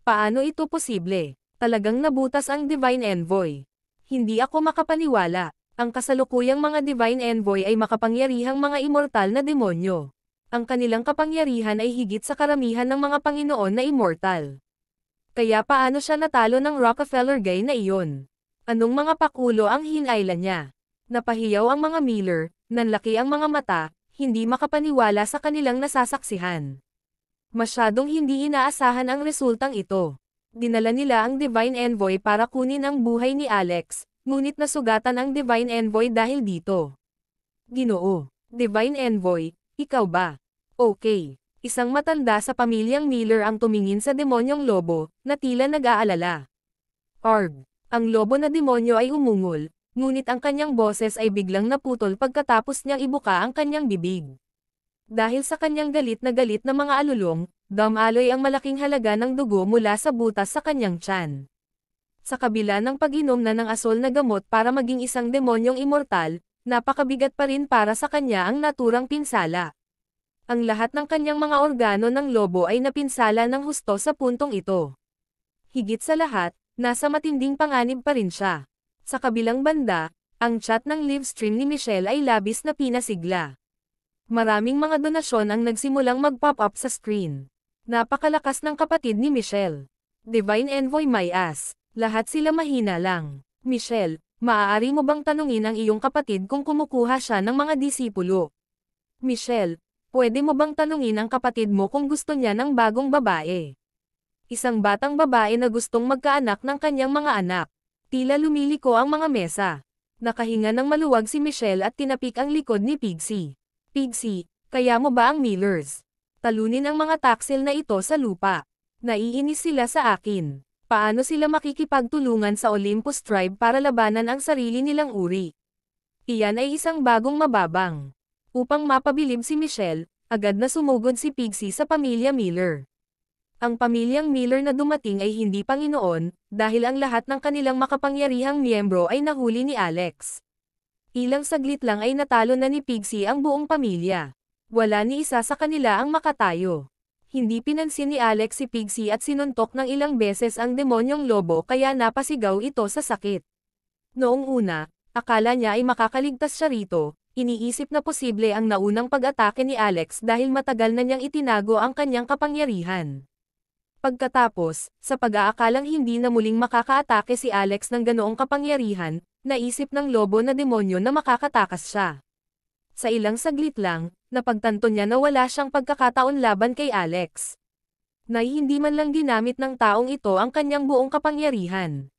Paano ito posible? Talagang nabutas ang Divine Envoy. Hindi ako makapaniwala. Ang kasalukuyang mga Divine Envoy ay makapangyarihang mga immortal na demonyo. Ang kanilang kapangyarihan ay higit sa karamihan ng mga Panginoon na immortal. Kaya paano siya natalo ng Rockefeller guy na iyon? Anong mga pakulo ang hinayla niya? Napahiyaw ang mga Miller, nanlaki ang mga mata, hindi makapaniwala sa kanilang nasasaksihan. Masyadong hindi inaasahan ang resultang ito. Dinala nila ang Divine Envoy para kunin ang buhay ni Alex, ngunit nasugatan ang Divine Envoy dahil dito. Ginoo, Divine Envoy, ikaw ba? Okay. Isang matanda sa pamilyang Miller ang tumingin sa demonyong lobo, na tila nag-aalala. Arg! Ang lobo na demonyo ay umungol, ngunit ang kanyang boses ay biglang naputol pagkatapos niyang ibuka ang kanyang bibig. Dahil sa kanyang galit na mga alulong, dumaloy ang malaking halaga ng dugo mula sa butas sa kanyang tiyan. Sa kabila ng pag-inom na ng asol na gamot para maging isang demonyong immortal, napakabigat pa rin para sa kanya ang naturang pinsala. Ang lahat ng kanyang mga organo ng lobo ay napinsala ng husto sa puntong ito. Higit sa lahat, nasa matinding panganib pa rin siya. Sa kabilang banda, ang chat ng livestream ni Michelle ay labis na pinasigla. Maraming mga donasyon ang nagsimulang mag-pop up sa screen. Napakalakas ng kapatid ni Michelle. Divine Envoy my ass. Lahat sila mahina lang. Michelle, maaari mo bang tanungin ang iyong kapatid kung kumukuha siya ng mga disipulo? Michelle, pwede mo bang tanungin ang kapatid mo kung gusto niya ng bagong babae? Isang batang babae na gustong magkaanak ng kanyang mga anak. Tila lumiliko ang mga mesa. Nakahinga ng maluwag si Michelle at tinapik ang likod ni Pixie. Pixie, kaya mo ba ang Millers? Talunin ang mga taksil na ito sa lupa. Naiinis sila sa akin. Paano sila makikipagtulungan sa Olympus Tribe para labanan ang sarili nilang uri? Iyan ay isang bagong mababang. Upang mapabilib si Michelle, agad na sumugod si Pixie sa pamilya Miller. Ang pamilyang Miller na dumating ay hindi Panginoon, dahil ang lahat ng kanilang makapangyarihang miyembro ay nahuli ni Alex. Ilang saglit lang ay natalo na ni Pixie ang buong pamilya. Wala ni isa sa kanila ang makatayo. Hindi pinansin ni Alex si Pixie at sinuntok ng ilang beses ang demonyong lobo kaya napasigaw ito sa sakit. Noong una, akala niya ay makakaligtas siya rito, iniisip na posible ang naunang pag-atake ni Alex dahil matagal na niyang itinago ang kanyang kapangyarihan. Pagkatapos, sa pag-aakalang hindi na muling makakaatake si Alex ng ganoong kapangyarihan, naisip ng lobo na demonyo na makakatakas siya. Sa ilang saglit lang, napagtanto niya na wala siyang pagkakataon laban kay Alex. Na hindi man lang ginamit ng taong ito ang kanyang buong kapangyarihan.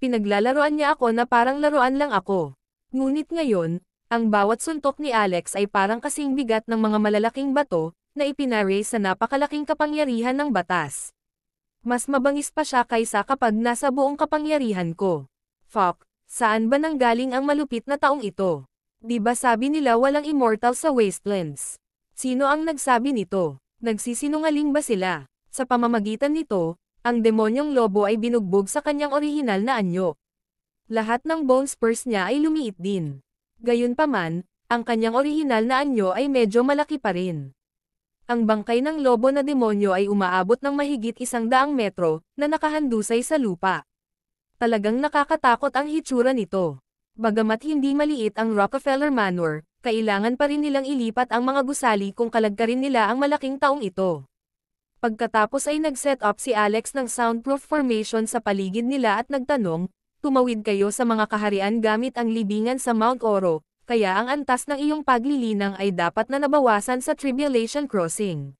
Pinaglalaroan niya ako na parang laruan lang ako. Ngunit ngayon, ang bawat suntok ni Alex ay parang kasing bigat ng mga malalaking bato, na ipinare sa napakalaking kapangyarihan ng batas. Mas mabangis pa siya kaysa kapag nasa buong kapangyarihan ko. Fuck, saan ba nanggaling ang malupit na taong ito? Di ba sabi nila walang immortal sa Wastelands? Sino ang nagsabi nito? Nagsisinungaling ba sila? Sa pamamagitan nito, ang demonyong lobo ay binugbog sa kanyang orihinal na anyo. Lahat ng bone spurs niya ay lumiit din. Gayunpaman, ang kanyang orihinal na anyo ay medyo malaki pa rin. Ang bangkay ng lobo na demonyo ay umaabot ng mahigit 100 metro, na nakahandusay sa lupa. Talagang nakakatakot ang hitsura nito. Bagamat hindi maliit ang Rockefeller Manor, kailangan pa rin nilang ilipat ang mga gusali kung kalagkarin nila ang malaking taong ito. Pagkatapos ay nag-set up si Alex ng soundproof formation sa paligid nila at nagtanong, tumawid kayo sa mga kaharian gamit ang libingan sa Mount Oro, kaya ang antas ng iyong paglilinang ay dapat na nabawasan sa Tribulation Crossing.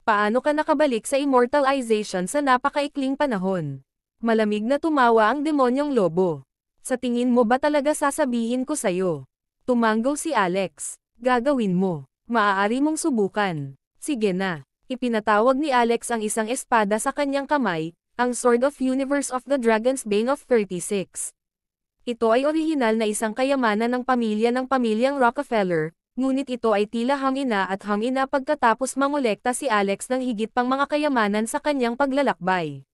Paano ka nakabalik sa immortalization sa napakaikling panahon? Malamig na tumawa ang demonyong lobo. Sa tingin mo ba talaga sasabihin ko sa'yo? Tumanggaw si Alex. Gagawin mo. Maaari mong subukan. Sige na. Ipinatawag ni Alex ang isang espada sa kanyang kamay, ang Sword of Universe of the Dragon's Bane of 36. Ito ay orihinal na isang kayamanan ng pamilyang Rockefeller, ngunit ito ay tila hangina at hangina pagkatapos mangolekta si Alex ng higit pang mga kayamanan sa kanyang paglalakbay.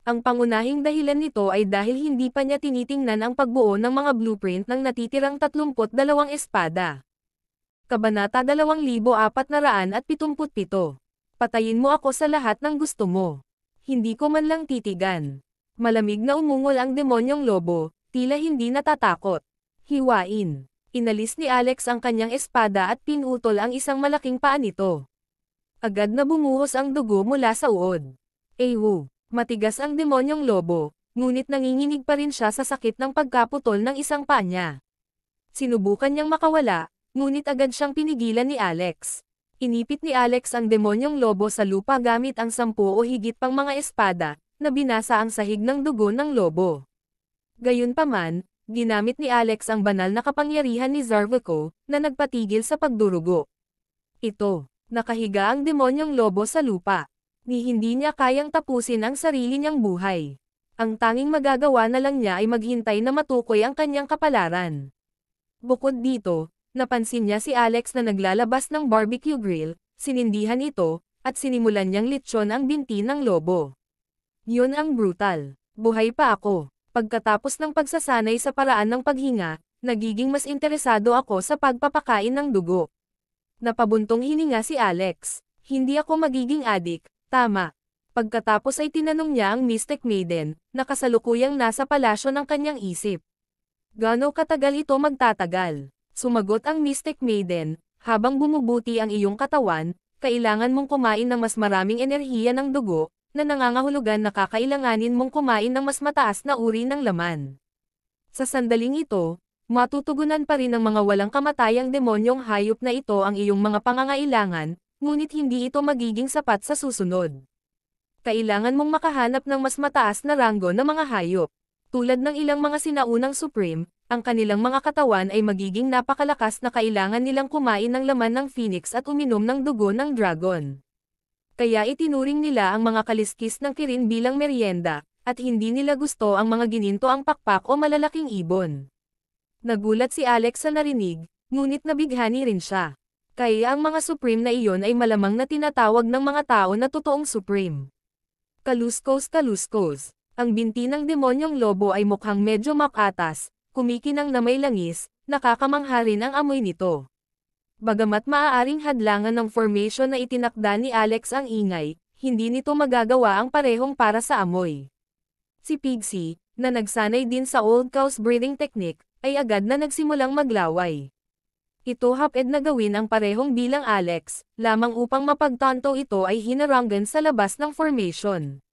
Ang pangunahing dahilan nito ay dahil hindi pa niya tinitingnan ang pagbuo ng mga blueprint ng natitirang 32 espada. Kabanata 2477. Patayin mo ako sa lahat ng gusto mo. Hindi ko man lang titigan. Malamig na umungol ang demonyong lobo, tila hindi natatakot. Hiwain. Inalis ni Alex ang kanyang espada at pinutol ang isang malaking paa nito. Agad na bumuhos ang dugo mula sa uod. Ew. Matigas ang demonyong lobo, ngunit nanginginig pa rin siya sa sakit ng pagkaputol ng isang paa niya. Sinubukan niyang makawala, ngunit agad siyang pinigilan ni Alex. Inipit ni Alex ang demonyong lobo sa lupa gamit ang 10 o higit pang mga espada, na binasa ang sahig ng dugo ng lobo. Gayunpaman, ginamit ni Alex ang banal na kapangyarihan ni Zarvako, na nagpatigil sa pagdurugo. Ito, nakahiga ang demonyong lobo sa lupa. Ni hindi niya kayang tapusin ang sarili niyang buhay. Ang tanging magagawa na lang niya ay maghintay na matukoy ang kanyang kapalaran. Bukod dito, napansin niya si Alex na naglalabas ng barbecue grill, sinindihan ito, at sinimulan niyang litsyon ang binti ng lobo. Yun ang brutal. Buhay pa ako. Pagkatapos ng pagsasanay sa paraan ng paghinga, nagiging mas interesado ako sa pagpapakain ng dugo. Napabuntong hininga si Alex. Hindi ako magiging adik. Tama. Pagkatapos ay tinanong niya ang Mystic Maiden, na kasalukuyang nasa palasyo ng kanyang isip. Gaano katagal ito magtatagal? Sumagot ang Mystic Maiden, habang bumubuti ang iyong katawan, kailangan mong kumain ng mas maraming enerhiya ng dugo, na nangangahulugan na kakailanganin mong kumain ng mas mataas na uri ng laman. Sa sandaling ito, matutugunan pa rin ng mga walang kamatayang demonyong hayop na ito ang iyong mga pangangailangan, ngunit hindi ito magiging sapat sa susunod. Kailangan mong makahanap ng mas mataas na ranggo na mga hayop. Tulad ng ilang mga sinaunang Supreme, ang kanilang mga katawan ay magiging napakalakas na kailangan nilang kumain ng laman ng phoenix at uminom ng dugo ng dragon. Kaya itinuring nila ang mga kaliskis ng kirin bilang merienda, at hindi nila gusto ang mga gininto ang pakpak o malalaking ibon. Nagulat si Alex sa narinig, ngunit nabighani rin siya. Kaya ang mga Supreme na iyon ay malamang na tinatawag ng mga tao na totoong Supreme. Kaluskos. Ang binti ng demonyong lobo ay mukhang medyo makatas, kumikinang na may langis, nakakamangha rin ang amoy nito. Bagamat maaaring hadlangan ng formation na itinakda ni Alex ang ingay, hindi nito magagawa ang parehong para sa amoy. Si Pigsy, na nagsanay din sa old cow's breathing technique, ay agad na nagsimulang maglaway. Ito haped na gawin ang parehong bilang Alex, lamang upang mapagtanto ito ay hinarangan sa labas ng formation.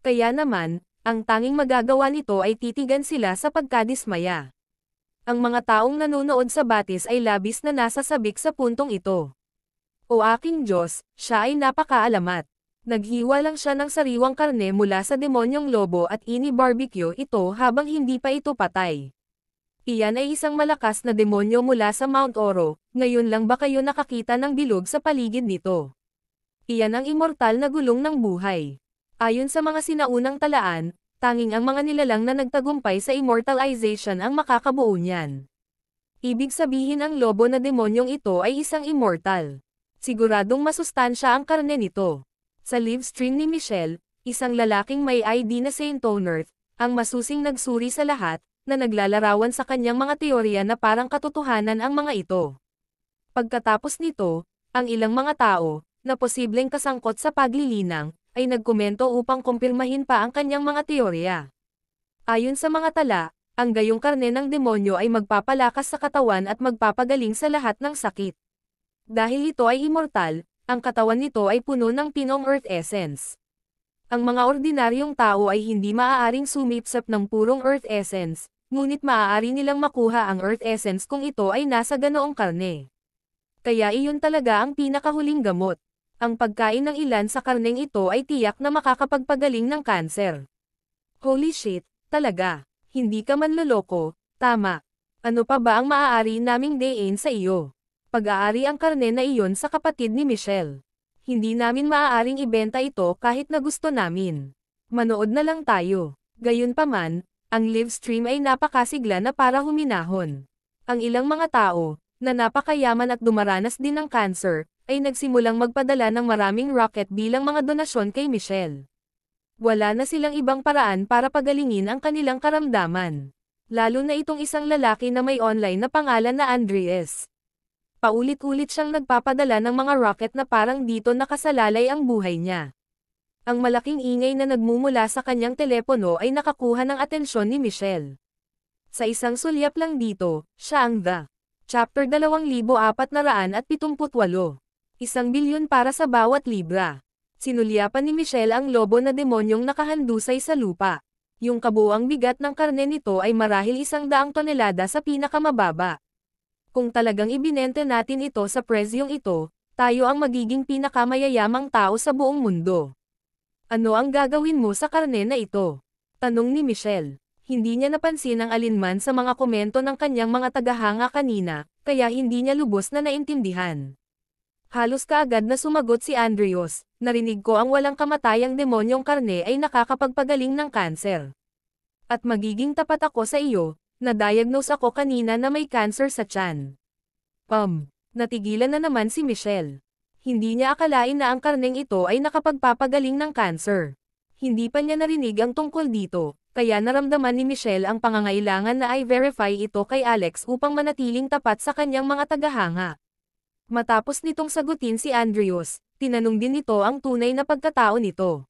Kaya naman, ang tanging magagawa nito ay titigan sila sa pagkadismaya. Ang mga taong nanonood sa batis ay labis na nasasabik sa puntong ito. O aking Diyos, siya ay napakaalamat. Naghiwa lang siya ng sariwang karne mula sa demonyong lobo at ini-barbecue ito habang hindi pa ito patay. Iyan ay isang malakas na demonyo mula sa Mount Oro, ngayon lang ba kayo nakakita ng bilog sa paligid nito? Iyan ang immortal na gulong ng buhay. Ayon sa mga sinaunang talaan, tanging ang mga nilalang na nagtagumpay sa immortalization ang makakabuo niyan. Ibig sabihin ang lobo na demonyong ito ay isang immortal. Siguradong masustansya ang karne nito. Sa live stream ni Michelle, isang lalaking may ID na Saint Tonert, ang masusing nagsuri sa lahat, na naglalarawan sa kanyang mga teorya na parang katotohanan ang mga ito. Pagkatapos nito, ang ilang mga tao, na posibleng kasangkot sa paglilinang, ay nagkomento upang kumpirmahin pa ang kanyang mga teorya. Ayon sa mga tala, ang gayong karne ng demonyo ay magpapalakas sa katawan at magpapagaling sa lahat ng sakit. Dahil ito ay immortal, ang katawan nito ay puno ng pinong earth essence. Ang mga ordinaryong tao ay hindi maaaring sumipsap ng purong earth essence, ngunit maaari nilang makuha ang earth essence kung ito ay nasa ganoong karne. Kaya iyon talaga ang pinakahuling gamot. Ang pagkain ng ilan sa karneng ito ay tiyak na makakapagpagaling ng kanser. Holy shit, talaga. Hindi ka manloloko, tama. Ano pa ba ang maaari naming dayin sa iyo? Pag-aari ang karne na iyon sa kapatid ni Michelle. Hindi namin maaaring ibenta ito kahit na gusto namin. Manood na lang tayo. Gayunpaman, ang live stream ay napakasigla na para huminahon. Ang ilang mga tao, na napakayaman at dumaranas din ng cancer, ay nagsimulang magpadala ng maraming rocket bilang mga donasyon kay Michelle. Wala na silang ibang paraan para pagalingin ang kanilang karamdaman. Lalo na itong isang lalaki na may online na pangalan na Andres. Paulit-ulit siyang nagpapadala ng mga rocket na parang dito nakasalalay ang buhay niya. Ang malaking ingay na nagmumula sa kanyang telepono ay nakakuha ng atensyon ni Michelle. Sa isang sulyap lang dito, siya ang The Chapter 2478, 1 bilyon para sa bawat libra. Sinulyapan ni Michelle ang lobo na demonyong nakahandusay sa lupa. Yung kabuuang bigat ng karne nito ay marahil 100 tonelada sa pinakamababa. Kung talagang ibinente natin ito sa presyong ito, tayo ang magiging pinakamayayamang tao sa buong mundo. Ano ang gagawin mo sa karne na ito? Tanong ni Michelle. Hindi niya napansin ang alinman sa mga komento ng kanyang mga tagahanga kanina, kaya hindi niya lubos na naintindihan. Halos kaagad na sumagot si Andreos, narinig ko ang walang kamatayang demonyong karne ay nakakapagpagaling ng kanser. At magiging tapat ako sa iyo, na-diagnose ako kanina na may cancer sa tiyan. Natigilan na naman si Michelle. Hindi niya akalain na ang karneng ito ay nakapagpapagaling ng cancer. Hindi pa niya narinig ang tungkol dito, kaya naramdaman ni Michelle ang pangangailangan na i-verify ito kay Alex upang manatiling tapat sa kanyang mga tagahanga. Matapos nitong sagutin si Andreos, tinanong din nito ang tunay na pagkatao nito.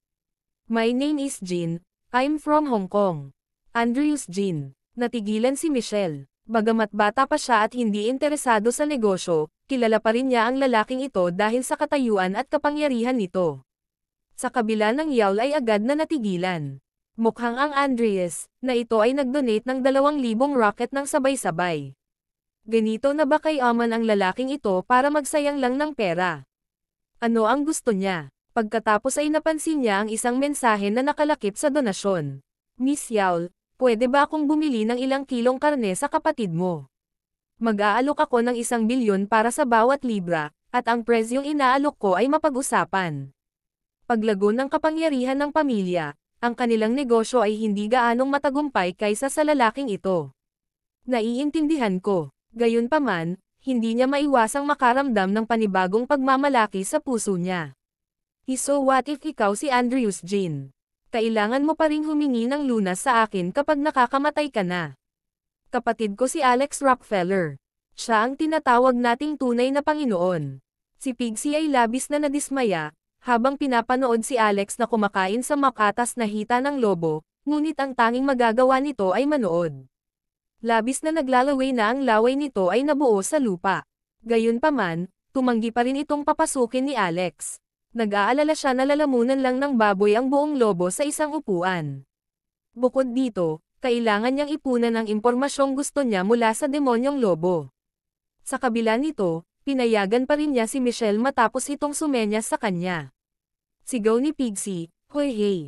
My name is Jin, I'm from Hong Kong. Andreos Jin. Natigilan si Michelle. Bagamat bata pa siya at hindi interesado sa negosyo, kilala pa rin niya ang lalaking ito dahil sa katayuan at kapangyarihan nito. Sa kabila ng yawl ay agad na natigilan. Mukhang ang Andreas, na ito ay nag-donate ng 2,000 rocket ng sabay-sabay. Ganito na ba kayaman ang lalaking ito para magsayang lang ng pera? Ano ang gusto niya? Pagkatapos ay napansin niya ang isang mensahe na nakalakip sa donasyon. Miss Yawl, pwede ba akong bumili ng ilang kilong karne sa kapatid mo? Mag-aalok ako ng 1 bilyon para sa bawat libra, at ang presyong inaalok ko ay mapag-usapan. Paglago ng kapangyarihan ng pamilya, ang kanilang negosyo ay hindi gaanong matagumpay kaysa sa lalaking ito. Naiintindihan ko. Gayunpaman, hindi niya maiwasang makaramdam ng panibagong pagmamalaki sa puso niya. So what if ikaw si Andreos Jin? Kailangan mo pa ring humingi ng lunas sa akin kapag nakakamatay ka na. Kapatid ko si Alex Rockefeller. Siya ang tinatawag nating tunay na Panginoon. Si Pixie ay labis na nadismaya, habang pinapanood si Alex na kumakain sa makatas na hita ng lobo, ngunit ang tanging magagawa nito ay manood. Labis na naglalaway na ang laway nito ay nabuo sa lupa. Gayunpaman, tumanggi pa rin itong papasukin ni Alex. Nag-aalala siya na lalamunan lang ng baboy ang buong lobo sa isang upuan. Bukod dito, kailangan niyang ipunan ang impormasyong gusto niya mula sa demonyong lobo. Sa kabila nito, pinayagan pa rin niya si Michelle matapos itong sumenyas sa kanya. Sigaw ni Pixie, "Hoy hey!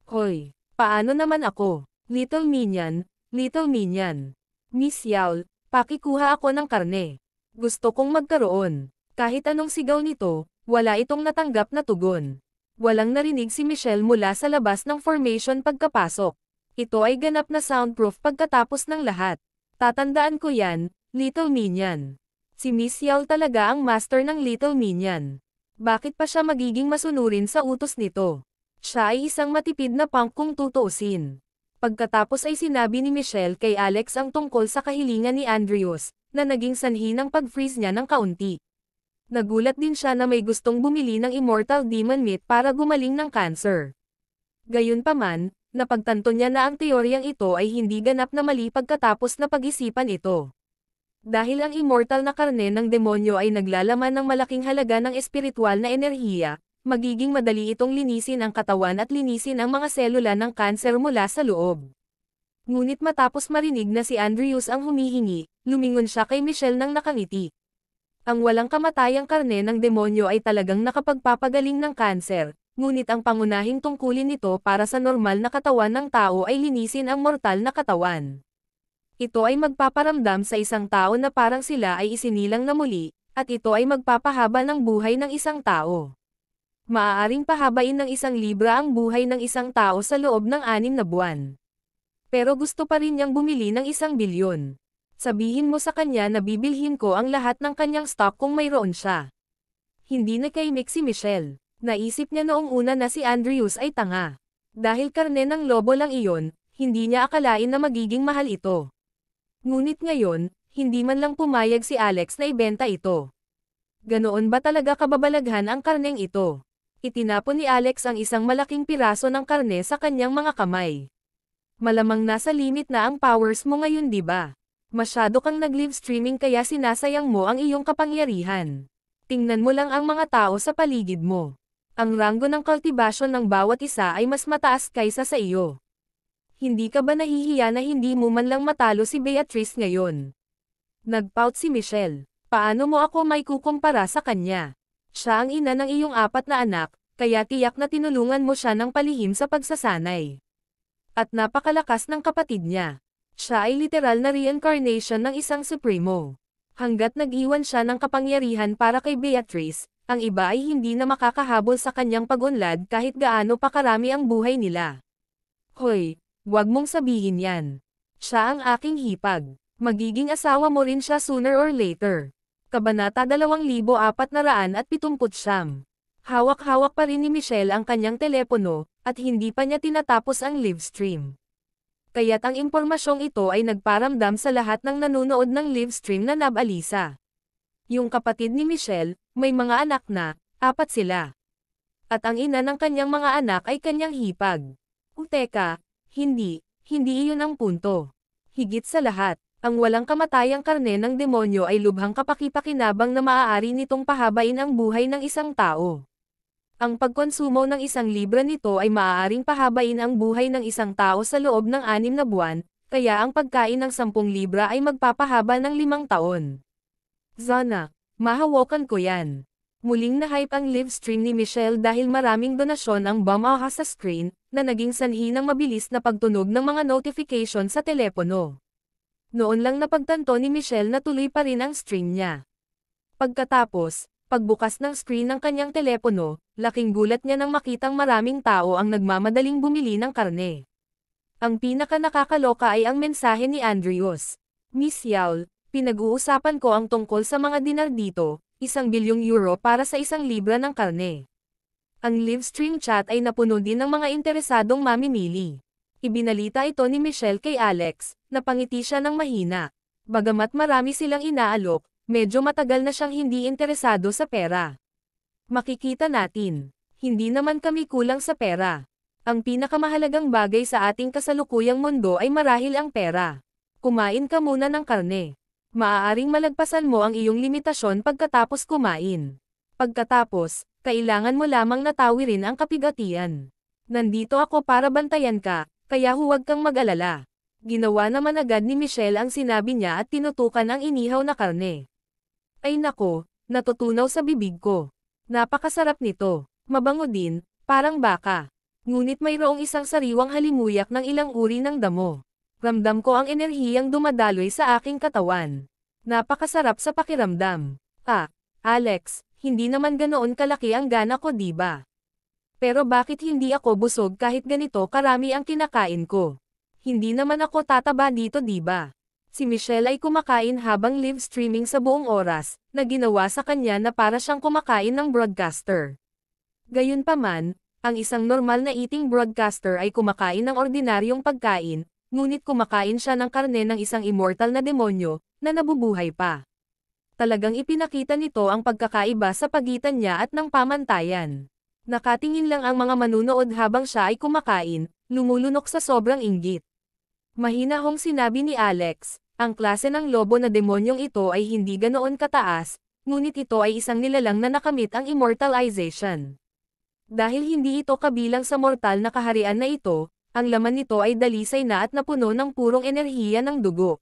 Hoy! Paano naman ako? Little Minion, Little Minion. Miss Yawl, pakikuha ako ng karne. Gusto kong magkaroon." Kahit anong sigaw nito, wala itong natanggap na tugon. Walang narinig si Michelle mula sa labas ng formation pagkapasok. Ito ay ganap na soundproof pagkatapos ng lahat. Tatandaan ko yan, Little Minion. Si Miss Yawl talaga ang master ng Little Minion. Bakit pa siya magiging masunurin sa utos nito? Siya ay isang matipid na punk kung tutuusin. Pagkatapos ay sinabi ni Michelle kay Alex ang tungkol sa kahilingan ni Andrews, na naging sanhi ng pag-freeze niya ng kaunti. Nagulat din siya na may gustong bumili ng immortal demon meat para gumaling ng cancer. Gayunpaman, napagtanto niya na ang teoryang ito ay hindi ganap na mali pagkatapos na pag-isipan ito. Dahil ang immortal na karne ng demonyo ay naglalaman ng malaking halaga ng espiritual na enerhiya, magiging madali itong linisin ang katawan at linisin ang mga selula ng kanser mula sa loob. Ngunit matapos marinig na si Andrews ang humihingi, lumingon siya kay Michelle nang nakangiti. Ang walang kamatayang karne ng demonyo ay talagang nakapagpapagaling ng kanser. Ngunit ang pangunahing tungkulin nito para sa normal na katawan ng tao ay linisin ang mortal na katawan. Ito ay magpaparamdam sa isang tao na parang sila ay isinilang na muli, at ito ay magpapahaba ng buhay ng isang tao. Maaaring pahabain ng 1 libra ang buhay ng isang tao sa loob ng 6 na buwan. Pero gusto pa rin niyang bumili ng 1 bilyon. Sabihin mo sa kanya na bibilhin ko ang lahat ng kanyang stock kung mayroon siya. Hindi nakaimik si Michelle. Naisip niya noong una na si Andrews ay tanga. Dahil karne ng lobo lang iyon, hindi niya akalain na magiging mahal ito. Ngunit ngayon, hindi man lang pumayag si Alex na ibenta ito. Ganoon ba talaga kababalaghan ang karneng ito? Itinapon ni Alex ang isang malaking piraso ng karne sa kanyang mga kamay. Malamang nasa limit na ang powers mo ngayon, di ba? Masyado kang nag-live streaming kaya sinasayang mo ang iyong kapangyarihan. Tingnan mo lang ang mga tao sa paligid mo. Ang ranggo ng cultivation ng bawat isa ay mas mataas kaysa sa iyo. Hindi ka ba nahihiya na hindi mo man lang matalo si Beatrice ngayon? Nagpout si Michelle. Paano mo ako may kukumpara sa kanya? Siya ang ina ng iyong 4 na anak, kaya tiyak na tinulungan mo siya ng palihim sa pagsasanay. At napakalakas ng kapatid niya. Siya ay literal na reincarnation ng isang supremo. Hanggat nag-iwan siya ng kapangyarihan para kay Beatrice, ang iba ay hindi na makakahabol sa kanyang pag-unlad kahit gaano pa karami ang buhay nila. Hoy, wag mong sabihin yan. Siya ang aking hipag. Magiging asawa mo rin siya sooner or later. Kabanata 2479. Hawak-hawak pa rin ni Michelle ang kanyang telepono, at hindi pa niya tinatapos ang live stream. Kaya't ang impormasyong ito ay nagparamdam sa lahat ng nanonood ng live stream na nabalisa. Yung kapatid ni Michelle, may mga anak na, 4 sila. At ang ina ng kanyang mga anak ay kanyang hipag. Teka, hindi iyon ang punto. Higit sa lahat, ang walang kamatayang karne ng demonyo ay lubhang kapakipakinabang na maaari nitong pahabain ang buhay ng isang tao. Ang pagkonsumo ng 1 libra nito ay maaaring pahabain ang buhay ng isang tao sa loob ng 6 na buwan, kaya ang pagkain ng 10 libra ay magpapahaba ng 5 taon. Zana, mahawakan ko yan. Muling na-hype ang live stream ni Michelle dahil maraming donasyon ang bumaha sa screen, na naging sanhi ng mabilis na pagtunog ng mga notification sa telepono. Noon lang napagtanto ni Michelle na tuloy pa rin ang stream niya. Pagkatapos, pagbukas ng screen ng kanyang telepono, laking gulat niya nang makitang maraming tao ang nagmamadaling bumili ng karne. Ang pinaka nakakaloka ay ang mensahe ni Andrews. Miss Yawl, pinag-uusapan ko ang tungkol sa mga dinar dito, 1 bilyong euro para sa 1 libra ng karne. Ang live stream chat ay napuno din ng mga interesadong mamimili. Ibinalita ito ni Michelle kay Alex, napangiti siya ng mahina. Bagamat marami silang inaalok, medyo matagal na siyang hindi interesado sa pera. Makikita natin. Hindi naman kami kulang sa pera. Ang pinakamahalagang bagay sa ating kasalukuyang mundo ay marahil ang pera. Kumain ka muna ng karne. Maaaring malagpasan mo ang iyong limitasyon pagkatapos kumain. Pagkatapos, kailangan mo lamang natawirin ang kapigatian. Nandito ako para bantayan ka, kaya huwag kang mag-alala. Ginawa naman agad ni Michelle ang sinabi niya at tinutukan ang inihaw na karne. Ay nako, natutunaw sa bibig ko. Napakasarap nito. Mabango din, parang baka. Ngunit mayroong isang sariwang halimuyak ng ilang uri ng damo. Ramdam ko ang enerhiyang dumadaloy sa aking katawan. Napakasarap sa pakiramdam. Alex, hindi naman ganoon kalaki ang gana ko, diba? Pero bakit hindi ako busog kahit ganito karami ang kinakain ko? Hindi naman ako tataba dito, diba? Si Michelle ay kumakain habang live streaming sa buong oras, na ginawa sa kanya na para siyang kumakain ng broadcaster. Gayunpaman, ang isang normal na eating broadcaster ay kumakain ng ordinaryong pagkain, ngunit kumakain siya ng karne ng isang immortal na demonyo, na nabubuhay pa. Talagang ipinakita nito ang pagkakaiba sa pagitan niya at ng pamantayan. Nakatingin lang ang mga manunood habang siya ay kumakain, lumulunok sa sobrang inggit. Mahinahong sinabi ni Alex, ang klase ng lobo na demonyong ito ay hindi ganoon kataas, ngunit ito ay isang nilalang na nakamit ang immortalization. Dahil hindi ito kabilang sa mortal na kaharian na ito, ang laman nito ay dalisay na at napuno ng purong enerhiya ng dugo.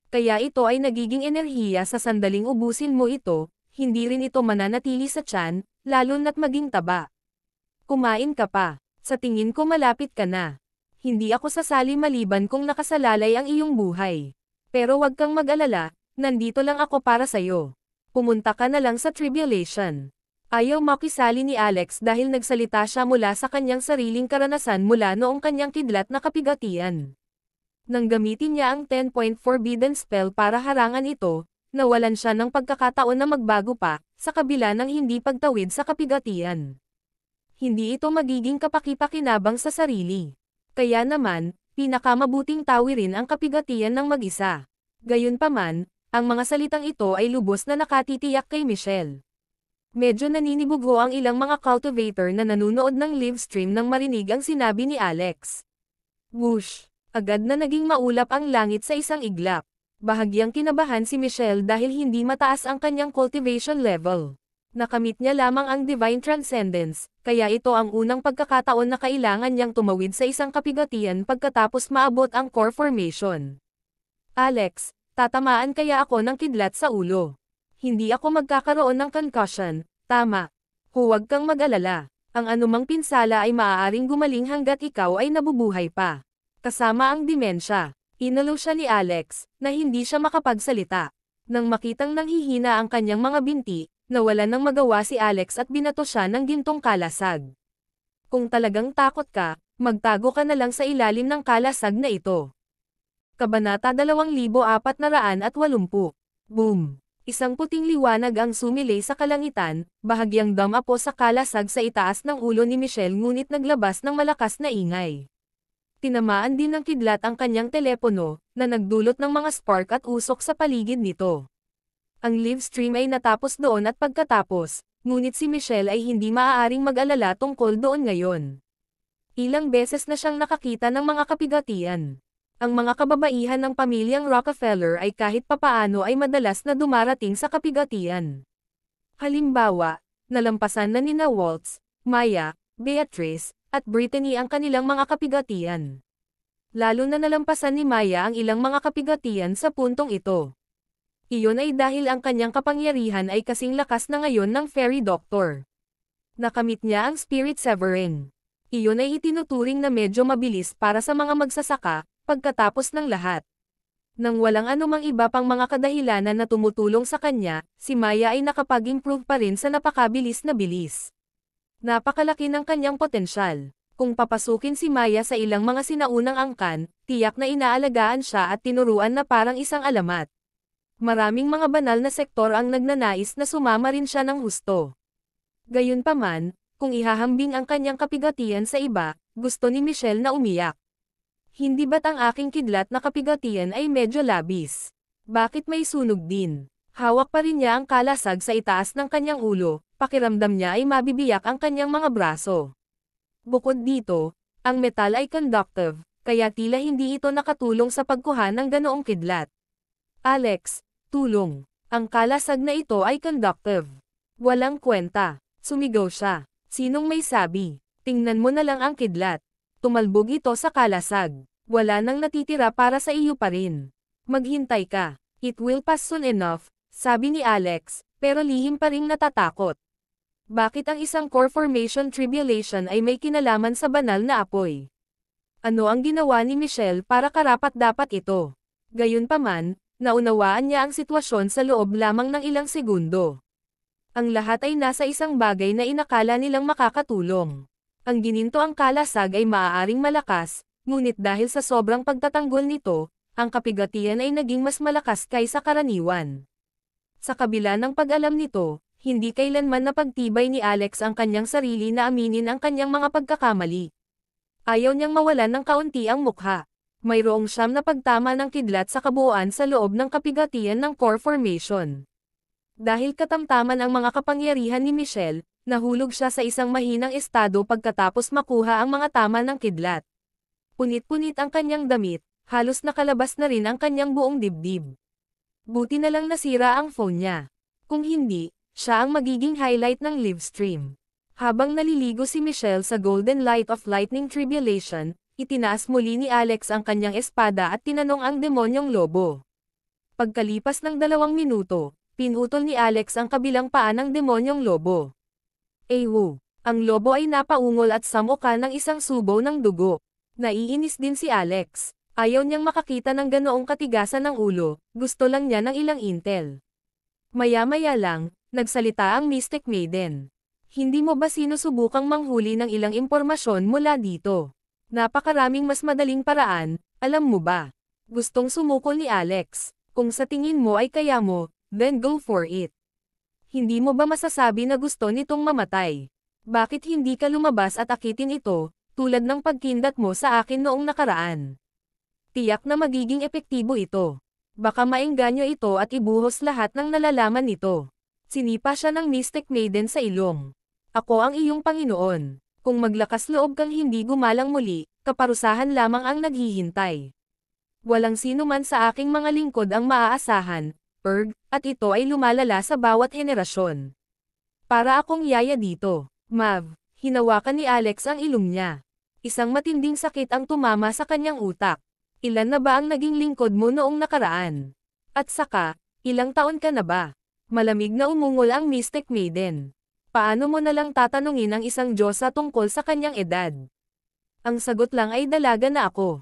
Kaya ito ay nagiging enerhiya sa sandaling ubusin mo ito, hindi rin ito mananatili sa tiyan, lalo na't maging taba. Kumain ka pa. Sa tingin ko malapit ka na. Hindi ako sasali maliban kung nakasalalay ang iyong buhay. Pero wag kang mag-alala, nandito lang ako para sayo. Pumunta ka na lang sa tribulation. Ayaw makisali ni Alex dahil nagsalita siya mula sa kanyang sariling karanasan mula noong kanyang kidlat na kapigatian. Nang gamitin niya ang 10-point forbidden spell para harangan ito, nawalan siya ng pagkakataon na magbago pa, sa kabila ng hindi pagtawid sa kapigatian. Hindi ito magiging kapaki-pakinabang sa sarili. Kaya naman, pinakamabuting tawirin ang kapigatian ng mag-isa. Gayunpaman, ang mga salitang ito ay lubos na nakatitiyak kay Michelle. Medyo naninibugho ang ilang mga cultivator na nanunood ng live stream nang marinig ang sinabi ni Alex. Whoosh! Agad na naging maulap ang langit sa isang iglap. Bahagyang kinabahan si Michelle dahil hindi mataas ang kanyang cultivation level. Nakamit niya lamang ang Divine Transcendence, kaya ito ang unang pagkakataon na kailangan niyang tumawid sa isang kapigatian pagkatapos maabot ang core formation. Alex, tatamaan kaya ako ng kidlat sa ulo. Hindi ako magkakaroon ng concussion, tama. Huwag kang mag-alala. Ang anumang pinsala ay maaaring gumaling hanggat ikaw ay nabubuhay pa. Kasama ang dimensya. Inalo siya ni Alex, na hindi siya makapagsalita. Nang makitang nanghihina ang kanyang mga binti, nawalan ng magawa si Alex at binato siya ng gintong kalasag. Kung talagang takot ka, magtago ka na lang sa ilalim ng kalasag na ito. Kabanata 2480. Boom! Isang puting liwanag ang sumilay sa kalangitan, bahagyang dumapo sa kalasag sa itaas ng ulo ni Michelle ngunit naglabas ng malakas na ingay. Tinamaan din ng kidlat ang kanyang telepono, na nagdulot ng mga spark at usok sa paligid nito. Ang live stream ay natapos doon at pagkatapos, ngunit si Michelle ay hindi maaaring mag-alala tungkol doon ngayon. Ilang beses na siyang nakakita ng mga kapigatian. Ang mga kababaihan ng pamilyang Rockefeller ay kahit papaano ay madalas na dumarating sa kapigatian. Halimbawa, nalampasan na nina Waltz, Maya, Beatrice, at Brittany ang kanilang mga kapigatian. Lalo na nalampasan ni Maya ang ilang mga kapigatian sa puntong ito. Iyon ay dahil ang kanyang kapangyarihan ay kasing lakas na ngayon ng Fairy Doctor. Nakamit niya ang Spirit Severing. Iyon ay itinuturing na medyo mabilis para sa mga magsasaka, pagkatapos ng lahat. Nang walang anumang iba pang mga kadahilanan na tumutulong sa kanya, si Maya ay nakapag-improve pa rin sa napakabilis na bilis. Napakalaki ng kanyang potensyal. Kung papasukin si Maya sa ilang mga sinaunang angkan, tiyak na inaalagaan siya at tinuruan na parang isang alamat. Maraming mga banal na sektor ang nagnanais na sumama rin siya ng husto. Gayunpaman, kung ihahambing ang kanyang kapigatian sa iba, gusto ni Michelle na umiyak. Hindi ba't ang aking kidlat na kapigatian ay medyo labis? Bakit may sunog din? Hawak pa rin niya ang kalasag sa itaas ng kanyang ulo, pakiramdam niya ay mabibiyak ang kanyang mga braso. Bukod dito, ang metal ay conductive, kaya tila hindi ito nakatulong sa pagkuha ng ganoong kidlat. Alex, tulong. Ang kalasag na ito ay conductive. Walang kwenta. Sumigaw siya. Sinong may sabi? Tingnan mo na lang ang kidlat. Tumalbog ito sa kalasag. Wala nang natitira para sa iyo pa rin. Maghintay ka. It will pass soon enough, sabi ni Alex, pero lihim pa ring natatakot. Bakit ang isang core formation tribulation ay may kinalaman sa banal na apoy? Ano ang ginawa ni Michelle para karapat-dapat ito? Gayunpaman, naunawaan niya ang sitwasyon sa loob lamang ng ilang segundo. Ang lahat ay nasa isang bagay na inakala nilang makakatulong. Ang gininto ang kalasag ay maaaring malakas, ngunit dahil sa sobrang pagtatanggol nito, ang kapigatian ay naging mas malakas kaysa karaniwan. Sa kabila ng pag-alam nito, hindi kailanman napagtibay ni Alex ang kanyang sarili na aminin ang kanyang mga pagkakamali. Ayaw niyang mawalan ng kaunti ang mukha. Mayroong siyam na pagtama ng kidlat sa kabuuan sa loob ng kapigatian ng core formation. Dahil katamtaman ang mga kapangyarihan ni Michelle, nahulog siya sa isang mahinang estado pagkatapos makuha ang mga tama ng kidlat. Punit-punit ang kanyang damit, halos nakalabas na rin ang kanyang buong dibdib. Buti na lang nasira ang phone niya. Kung hindi, siya ang magiging highlight ng live stream. Habang naliligo si Michelle sa golden light of lightning tribulation, itinaas muli ni Alex ang kanyang espada at tinanong ang demonyong lobo. Pagkalipas ng 2 minuto, pinutol ni Alex ang kabilang paa ng demonyong lobo. Ewo! Ang lobo ay napaungol at samuka ng isang subo ng dugo. Naiinis din si Alex. Ayaw niyang makakita ng ganoong katigasan ng ulo, gusto lang niya ng ilang intel. Maya-maya lang, nagsalita ang Mystic Maiden. Hindi mo ba sinusubukang manghuli ng ilang impormasyon mula dito? Napakaraming mas madaling paraan, alam mo ba? Gustong sumukol ni Alex. Kung sa tingin mo ay kaya mo, then go for it. Hindi mo ba masasabi na gusto nitong mamatay? Bakit hindi ka lumabas at akitin ito, tulad ng pagkindat mo sa akin noong nakaraan? Tiyak na magiging epektibo ito. Baka maengganyo ito at ibuhos lahat ng nalalaman nito. Sinipa siya ng Mystic Maiden sa ilong. Ako ang iyong Panginoon. Kung maglakas loob kang hindi gumalang muli, kaparusahan lamang ang naghihintay. Walang sino man sa aking mga lingkod ang maaasahan, Erg, at ito ay lumalala sa bawat henerasyon. Para akong yaya dito, Mav, hinawakan ni Alex ang ilong niya. Isang matinding sakit ang tumama sa kanyang utak. Ilan na ba ang naging lingkod mo noong nakaraan? At saka, ilang taon ka na ba? Malamig na umungol ang Mystic Maiden. Paano mo na lang tatanungin ang isang Diyosa tungkol sa kanyang edad? Ang sagot lang ay dalaga na ako.